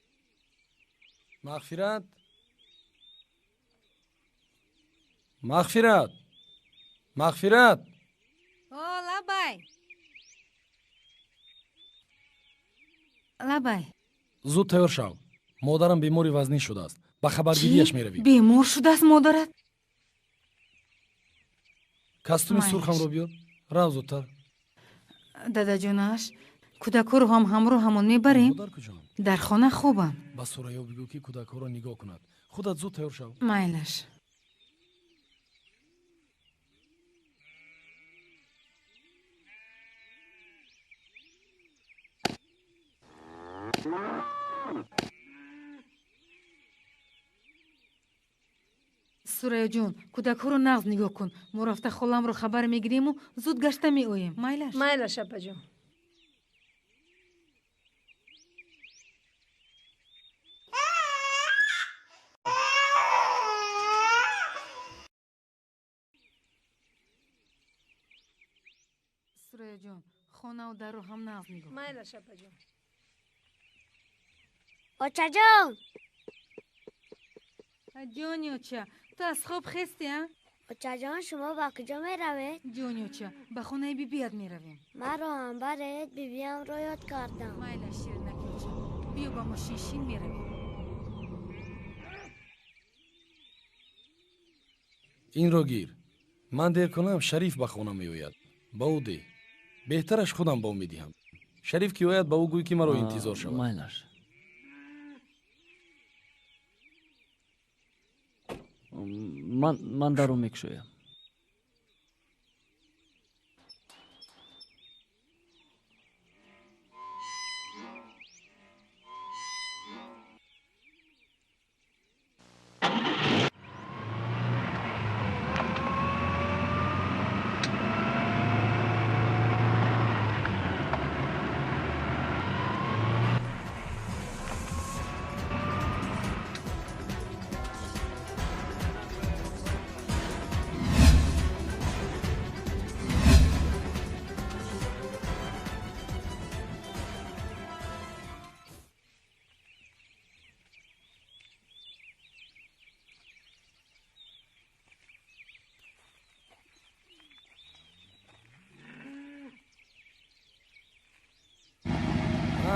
Мағфират? Мағфират? Мағфират? О, лабай. лабай. зуд тайёр шав. مادرم بیماری وزنی شده است. به خبرگیریش میرویم. بیمار شده است مادرت؟ کاستوم سرخم رو بیار. راه زودتر. دادا جونش کودکو رو هم همراه همون میبریم. مادر کجا؟ در خانه خوبم. با سوریا بگو که کودک‌ها رو نگاه کند. خودت زود تیار شو. مایلش. سوریا جون کودکو رو نغز نگاه کن. ما رفته خالم رو خبر میگیریم و زود گشته میآییم. مایلش. مایلش اپا جون. سوریا جون خانه و در رو هم نغز نگاه کن. مایلش اپا جون. اوچا جان جونی اوچا تو از خواب خستی ها؟ اوچا جان شما با کجا می روید؟ جونی اوچا به خونه بی بیاد می رویم. من رو هم برید بی بیم رو یاد کردم. مایلا شیرنکی اوچا بیو با ماشین می رویم. این رو گیر. من دیر کنم شریف به خونه میآید. با او دی. بهترش خودم با او میدیم. شریف که آید با او گوی که مرا انتظار شود. مایلش. من در رو میکشویم.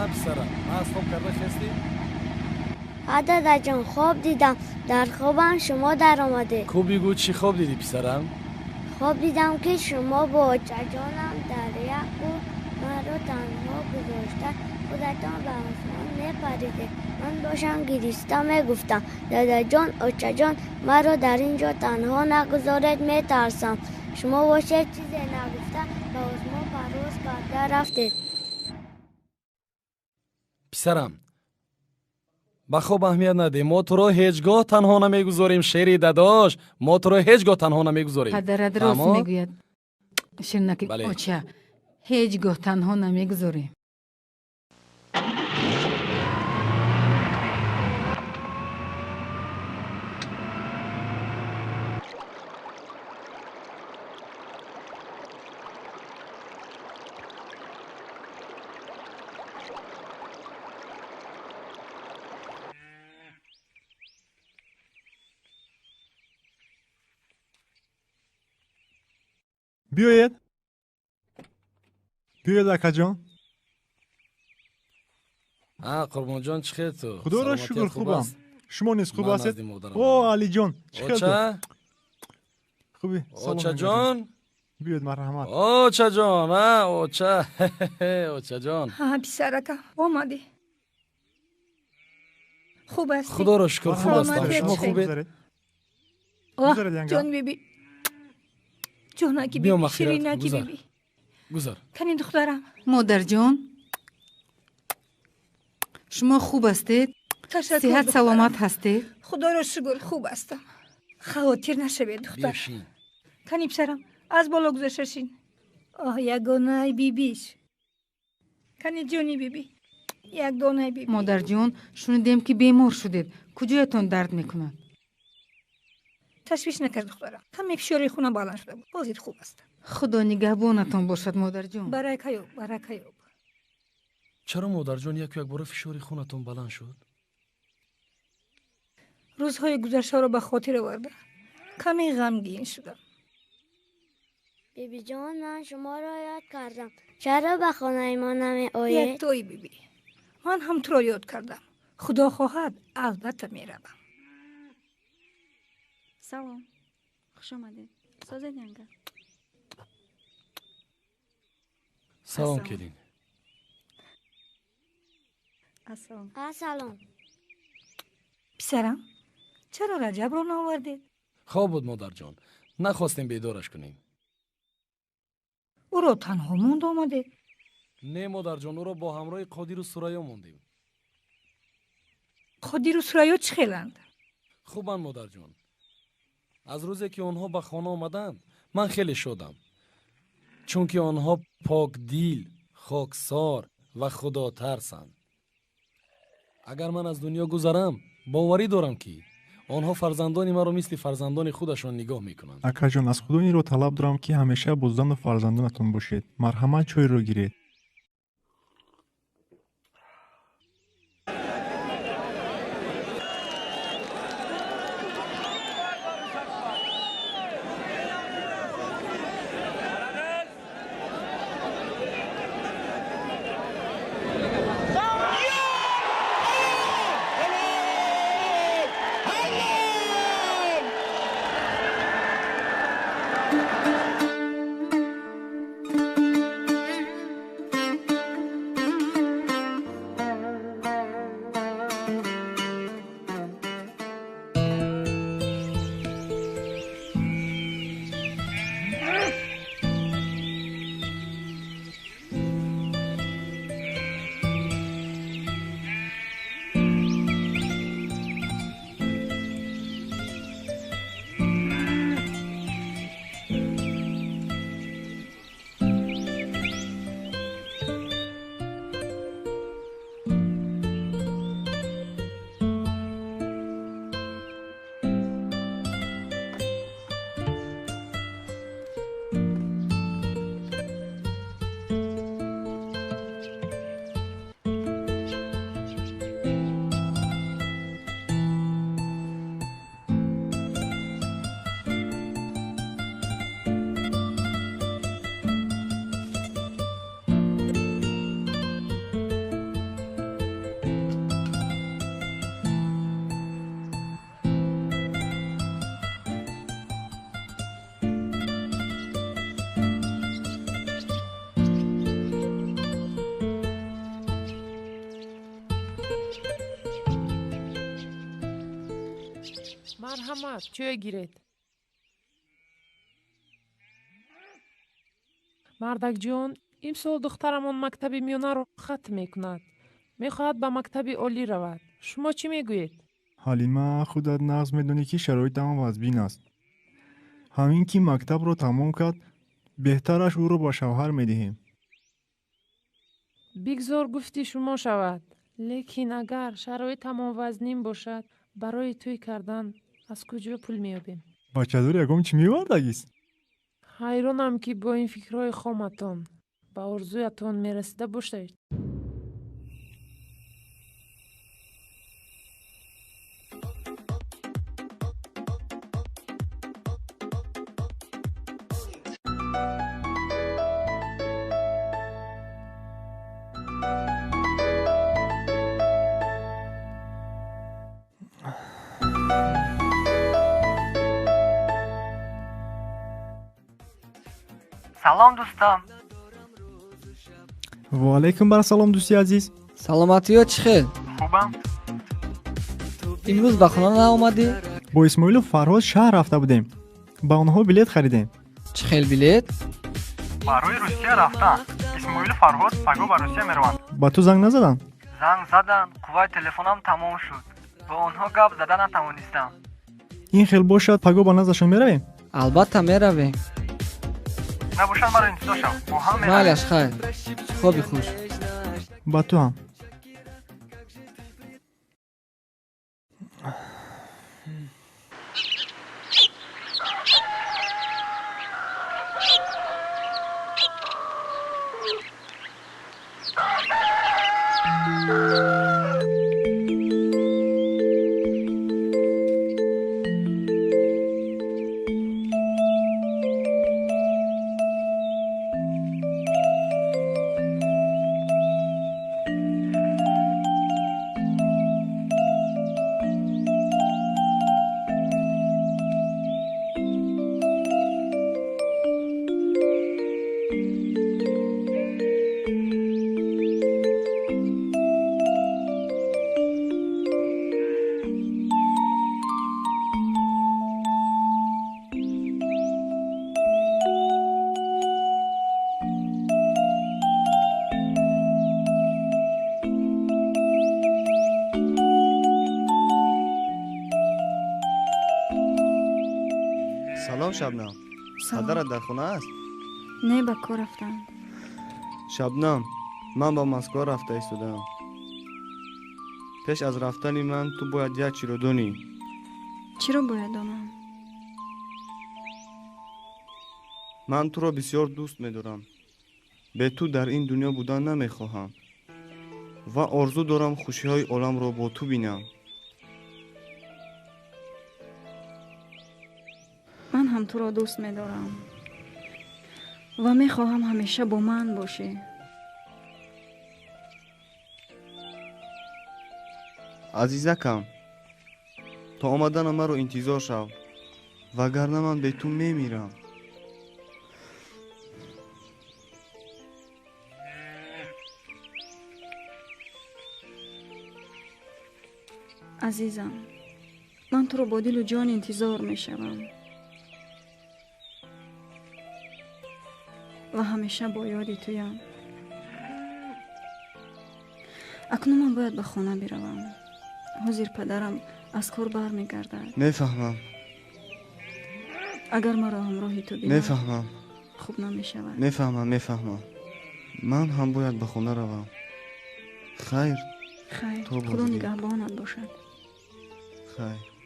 پسرم از خواب کرده خستی؟ دادا جان خواب دیدم. در خوابم شما در آمده. کو بگو چی خواب دیدی پسرم؟ خواب دیدم که شما با اوچا جانم در یک بود من رو تنها گذاشته خودتان به آسمان میپریده. من باشم گریسته میگفتم دادا جان اوچا جان من رو در اینجا تنها نگذارید میترسم. شما باشید چیزی نگفته به آسمان پرواز کرده رفتید. پسرم با خواب اهمیت نده. ما تو را هیچگاه تنها نمیگذاریم. شیری داداش ما تو را هیچگاه تنها نمیگذاریم. پدرت راست میگوید شیرنکی اوچا هیچگاه تنها نمیگذاریم. بیاید اکا جان. قربان جان چی خیر تو؟ خدا را شکر خوبم. شما نیز خوب هستید؟ او علی جان چی خیر تو؟ خوبی؟ اوچا جان بیاید مرحمت. اوچا جان اوچا اوچا جان پسرکا اومدی. خوب هستی؟ خدا را شکر خوب هستم. شما خوبه؟ جان بیبی جانکی بیبی شیرینکی بیبی گذار. کنی دخترم. مادر جان شما خوب هستید؟ صحت سلامت هستید؟ خدا را شکر خوب هستم. خاطر نشوید دختر. کنی پسرم از بالا گذاشتین. یگانه بیبیش. کنی جونی بیبی یک دانه بیبی. مادر جان شنیدم که بیمار شدید. کجایتان درد میکند؟ تشویش نکرد دخترم. کمی فشار خون بالا شده بود. بازید خوب است. خدا نگهبانتان باشد مادر جان. برکه یوب. چرا مادر جان یک بار فشار خونتون بلند شد؟ روزهای گذشته رو به خاطر آورده. کمی غمگین شدم. بیبی جان من شما را یاد کردم. چرا به خانه ما نمی آیید؟ یک توی بیبی. من هم تو را یاد کردم. خدا خواهد البته میروم. سلام، خوش آمدید. سازه دینگه. سلام келин. السلام. پسرم چرا رجب رو نآوردید؟ خواب بود مادرجان. نخواستیم بیدارش کنیم. او رو تنها موند آمده؟ نه مادرجان، او را با همراه قادر و سریا موندیم. قادر و سریا چه خیلند؟ خوبن مادرجان. از روزی که آنها به خانه آمدند من خیلی شدم، چون که آنها پاک دیل، خاکسار و خدا ترسند. اگر من از دنیا گذرم باوری دارم که آنها فرزندان مرا مثل فرزندان خودشان نگاه میکنند. акаҷон аз худо инро талаб дорам ки ҳамеша бо зану фарзандонатон бошед. марҳамат чойро гиред. مرحمت چای گیرید. مردک جان امسال دخترمان مکتب میانه رو ختم میکند. میخواهد به مکتب عالی رود. شما چی میگویید؟ ҳалима худат нағз медонӣ ки шароитам вазбин аст. ҳамин ки мактабро тамом кард беҳтараш ӯро ба шавҳар медиҳем. бигзор гуфти шумо шавад. лекин агар шароитамон вазнин бошад, барои тӯй кардан аз куҷо пул меёбем? бачадор ягом чӣ мевардагист? ҳайронам ки бо ин фикрҳои хоматон ба орзуятон мерасида бошед. салом дӯстам. ва алайкум барасалом дӯсти азиз. саломатиё чӣ хел? хубам. имрӯз ба хона наомадӣ? бо исмоилу фарҳод шаҳр рафта будем. ба онҳо билет харидем. чӣ хел билет? барои русия рафтан. исмоилу фарҳод паго ба русия мераванд. ба ту занг назаданд? занг заданд, қувваи телефонам тамом шуд. бо онҳо гап зада натавонистам. ин хел бошад паго ба наздашон меравем? албатта меравем. набошад маро интизор шав. бо ҳам меравем. майлаш хайр. хоби хуш. ба ту ҳам. سلام شبنم. سلام. پدرت در خونه است؟ نه به کار رفتم. شبنم، من با مسکو رفته ایستادم. پیش از رفتن من تو باید یک چی رو دونی. چی رو باید دانم؟ من تو را بسیار دوست می‌دارم. به تو در این دنیا بودن نمیخواهم و آرزو دارم خوشی‌های عالم را با تو بینم. من هم تو را دوست می‌دارم و می‌خواهم همیشه با من باشی. عزیزکم، تا آمدن من رو انتظار شو وگرنه من به تو میمیرم. عزیزم، من تو رو با دل و جان انتظار می‌شوم و همیشه با یاد تویم. اکنون من باید به خانه بروم. حاضر پدرم از کار برمیگردد. میفهمم. اگر مرا همراه تو بینم میفهمم. خوب نمی‌شود. میفهمم. من هم باید به خونه روم. خیر. خیر، تو خدا بازدید. نگهبانت باشد. خیر.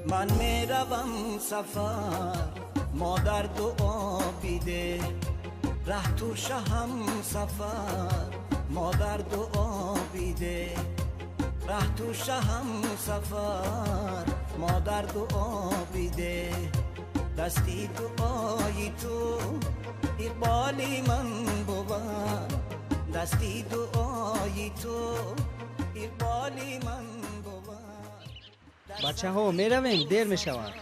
من میروم سفر مادر دعا بیده ره تو شهم سفر مادر دعا بیده ره تو شهم سفر مادر دعا بیده دستی دعای تو اقبالی من بود دستی دعای تو اقبالی من بچه ها میرویم دیر میشود.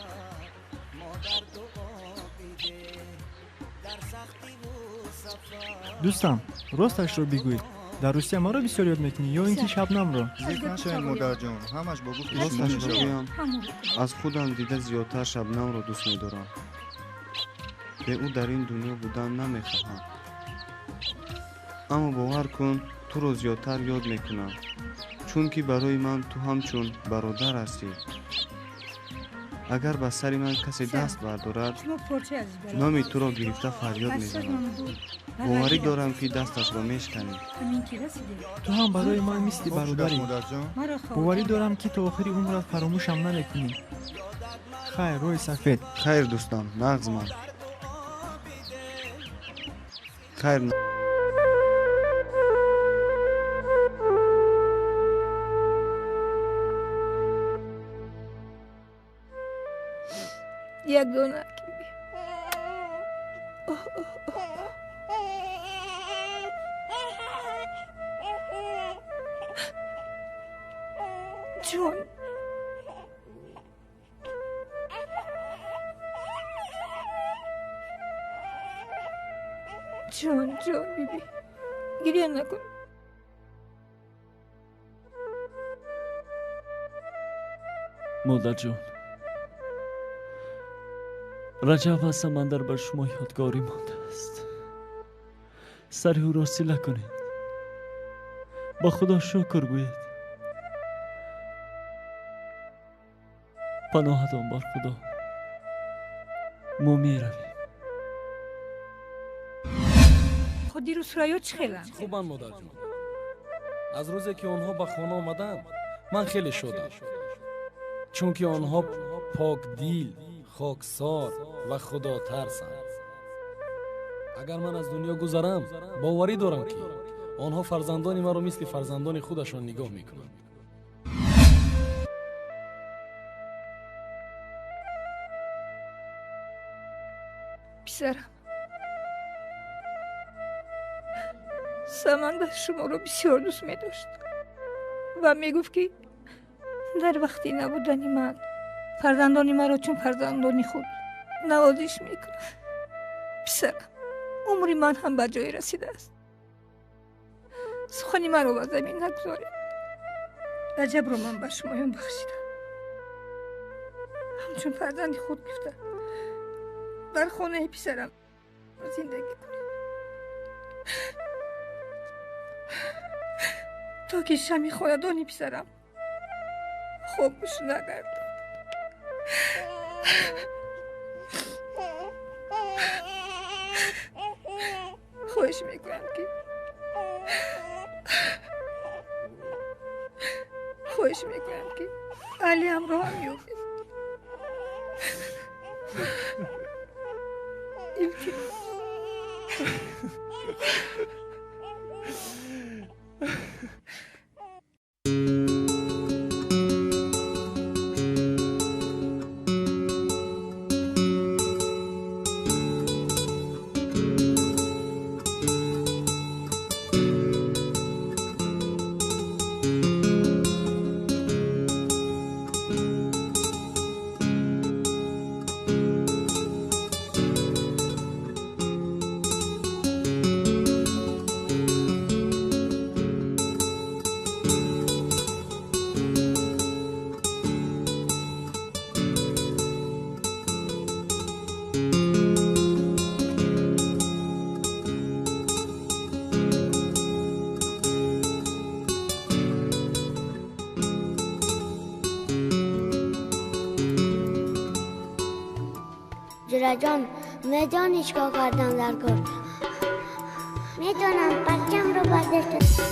دوستم راستش رو بگوی، در روسیه ما رو بسیار یاد میکنی یا اینکه شبنم رو؟ زیاد نشوین مادر جان، همش با گفت راستش رو بگویم. از خودم دیده زیادتر شبنم رو دوست می‌دارم. به او در این دنیا بودن نمیخواهم. اما باور کن تو رو زیادتر یاد میکنم، چون که برای من تو همچون برادر هستی. اگر به سر من کسی دست بردارد نامی تو را گرفته فریاد میزنم. باوری دارم که دستش را میشکنی. تو هم برای من مثل برادری. باوری دارم که تا آخری عمرت فراموشم نمیکنی. خیر روی سفید. خیر دوستم، نغز من. خیر. یک دونه جون جون بیبی گریه نکن. مادر جون، رجب از سمندر بر شما یادگاری مانده است. سر او را سیله کنید، با خدا شکر گوید. پناهتان بر خدا. ما می رویم. خودی رو سرایا چه خیلن؟ خوبم مادر جون. از روزی که آنها به خانه آمدن من خیلی شدم، چون که آنها پاک دیل، خاکسار و خدا ترسند. اگر من از دنیا گذرم باوری دارم که آنها فرزندان من رو مثل فرزندان خودشان نگاه میکنند. پسرم، سمندر شما رو بسیار دوست می داشت و می گفت که در وقتی نبودنی من فرزندان مرا چون فرزندان خود نوازش میکنم. پسرم، عمری من هم به جای رسیده است. سخنی مرا به زمین نگذارید. عجب رو من به شمایان بخشیدم. همچون فرزند خود گفته در خانه پسرم زندگی کنید تا که شمی خاندان پسرم خوابش نگردد. خواهش میکنم که علی همراه هم یوبید. جورا جان میدانی چیکار کردم در کار؟ میدونم پرچم رو برداشتم.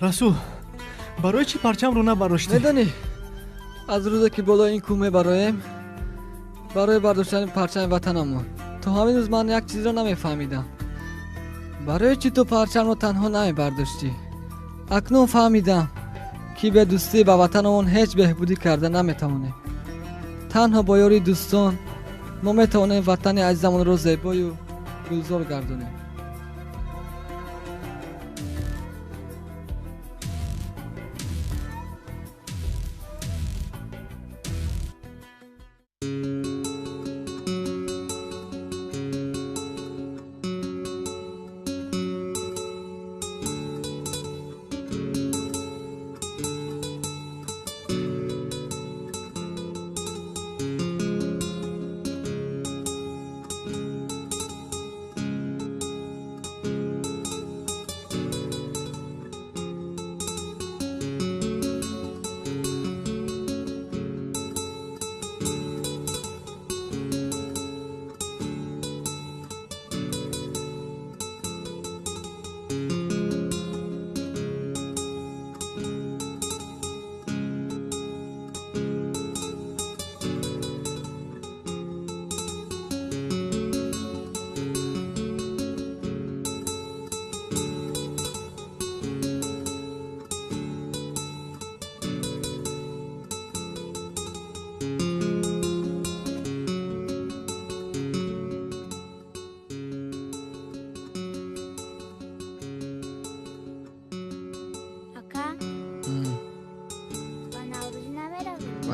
رسول، برای چی پرچم رو نبرداشتی؟ میدونی از روزی که بالا این کومه برایم برای برداشتن پرچم وطنمون تا همین روز من یک چیز رو نمیفهمیدم. برای چی تو پرچم رو تنها نمیبرداشتی؟ اکنون فهمیدم که به دوستی با وطنمون هیچ بهبودی کرده نمیتونه. تنها با یاری دوستان ما میتونیم وطن عزیزمون رو زیبا و گلزار گردونیم.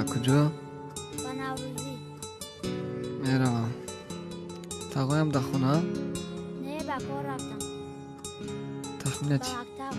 به کجا؟ به نوروزی. میروم. تقویم در خونه؟ نه به کار رفتم. تخمینه چی؟ به مکتب.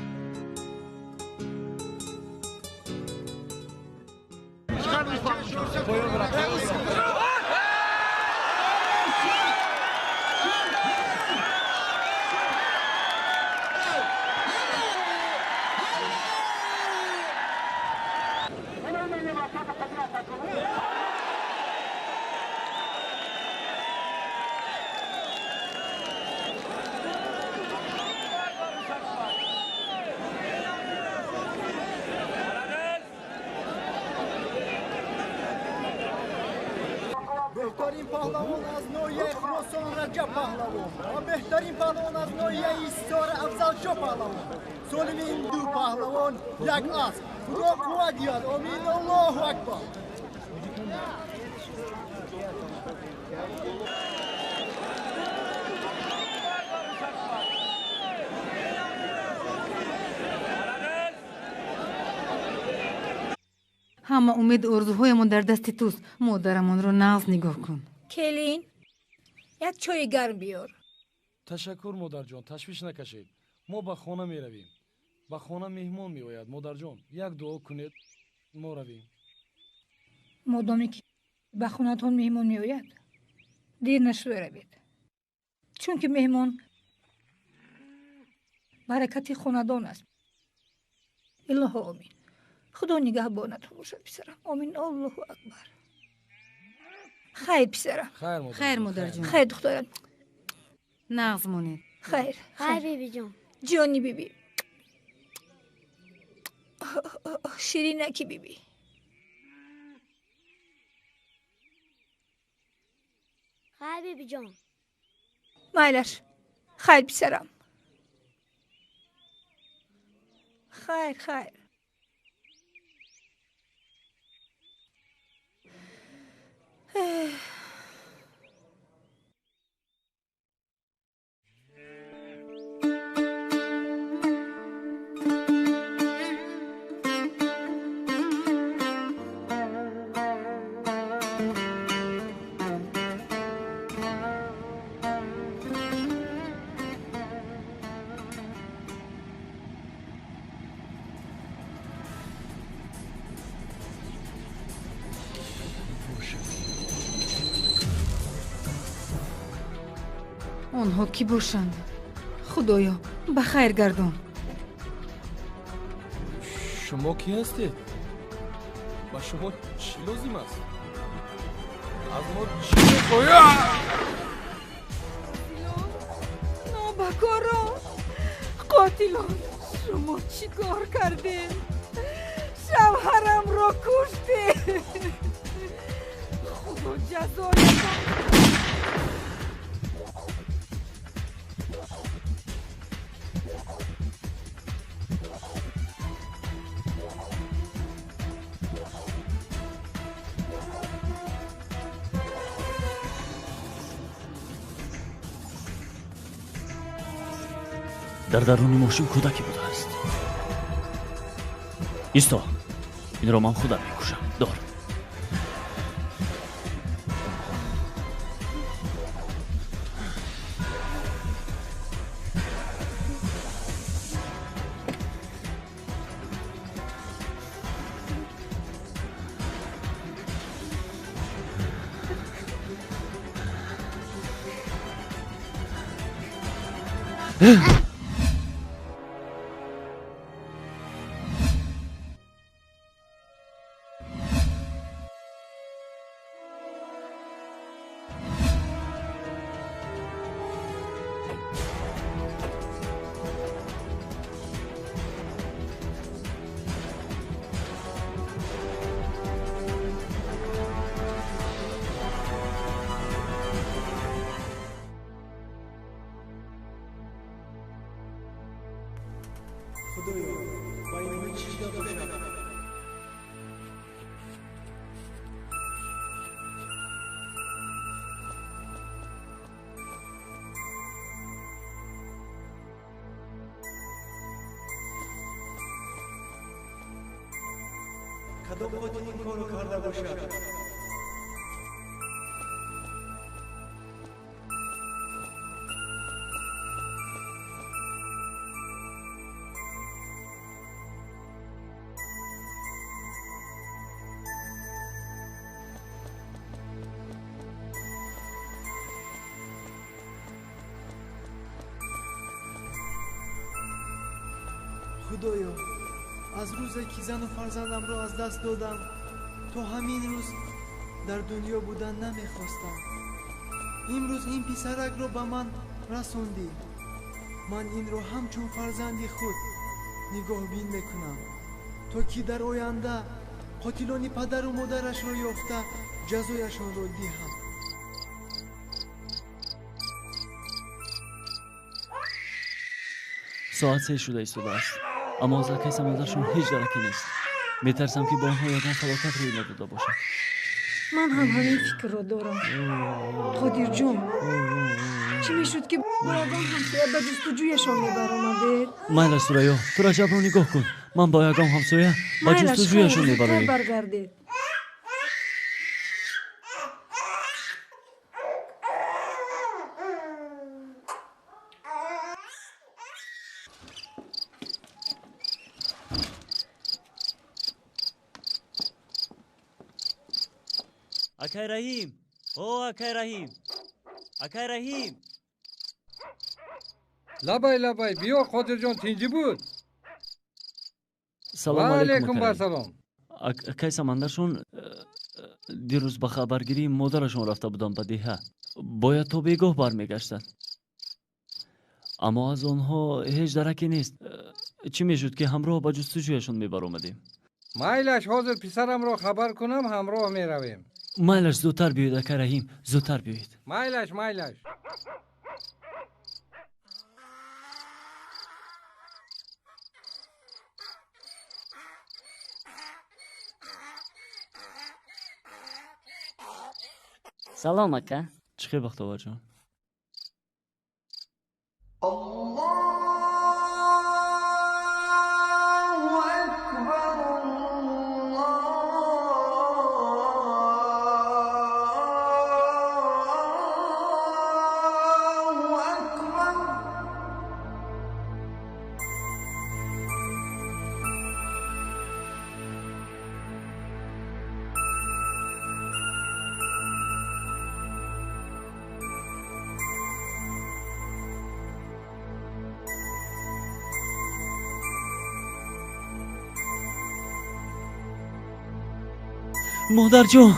بهترین پهلوان از نوعیه خراسان رجب پهلوان و بهترین پهلوان از نوعیه ایستار افضل شاه پهلوان. سالم این دو پهلوان یک است. خدا قوت دهد. آمین. الله اکبر. همه امید ارزوهایمون در دست توست. مادرمون رو ناز نگاه کن. کلین یک چای گرم بیار. تشکر مادر جان، تشویش نکشید. ما به خانه می رویم. به خانه مهمان می آید. مادر جان یک دعا کنید ما رویم. مادامی که به خونتون مهمان می آید دیر نشده روید، چون که مهمان برکت خاندان است. الله آمین. خدا نگهبانتون باشد پسرم. آمین. الله اکبر. خیر پسرم. خیر مادر جان. خیر دخترم. نغز مونید. خیر. خیر بیبی جان. جانی بیبی. شیرینکی بیبی. خیر بیبی جان. مایلش. خیر پسرم. خیر خیر. آنها کی باشند؟ خدایا بخیر گردون. شما کی هستید؟ با شما چی لازم است؟ از ما چی میخواید؟ نابکاران، قاتلان، شما چی کار کردین؟ شوهرم را کشته. خدا جزایتان. در درون ماشین کودکی بوده است. ایستا، این را من خودم میکشم. دار. کدام خاطر این کارو کرده باشد؟ خدایا از روزی که زن و فرزندم را از دست دادم تا همین روز در دنیا بودن نمیخواستم. امروز این پسرک را به من رسوندی. من این را همچون فرزندی خود نگاه بین میکنم تا که در آینده قاتلان پدر و مادرش را یافته جزایشان را دهم. ساعت 3 شده ایستاده است، اما از لکه سمندرشون هیچ درکی نیست. میترسم که با آنها یادم فلاکت روی نداده باشد. من هم همین فکر رو دارم. قادر جون، چی میشد که بایگان همسایه به جستجویشان میبرامده؟ مایل سوریا، تو رجب رو نگاه کن. من با یگام همسایه به جستجویشون میبرم. برگرده. اکای رحیم، او اکای رحیم، اکای رحیم. لبای بیا قادر جان تینجی بود. سلام علیکم. بر سلام. اکای سمندرشون دیروز به خبرگیری مادرشون رفته بودن به دیه. باید تا بیگاه برمیگشتن، اما از آنها هیچ درکی نیست. چی میشد که همراه به جستجویشون میبر اومدیم. مایلش حاضر پسرم را خبر کنم همراه میرویم. مایلش زودتر بیاید اکای رحیم، زودتر بیاید. مایلش. سلام اکا. چخیر بختاور جان. مادر جان،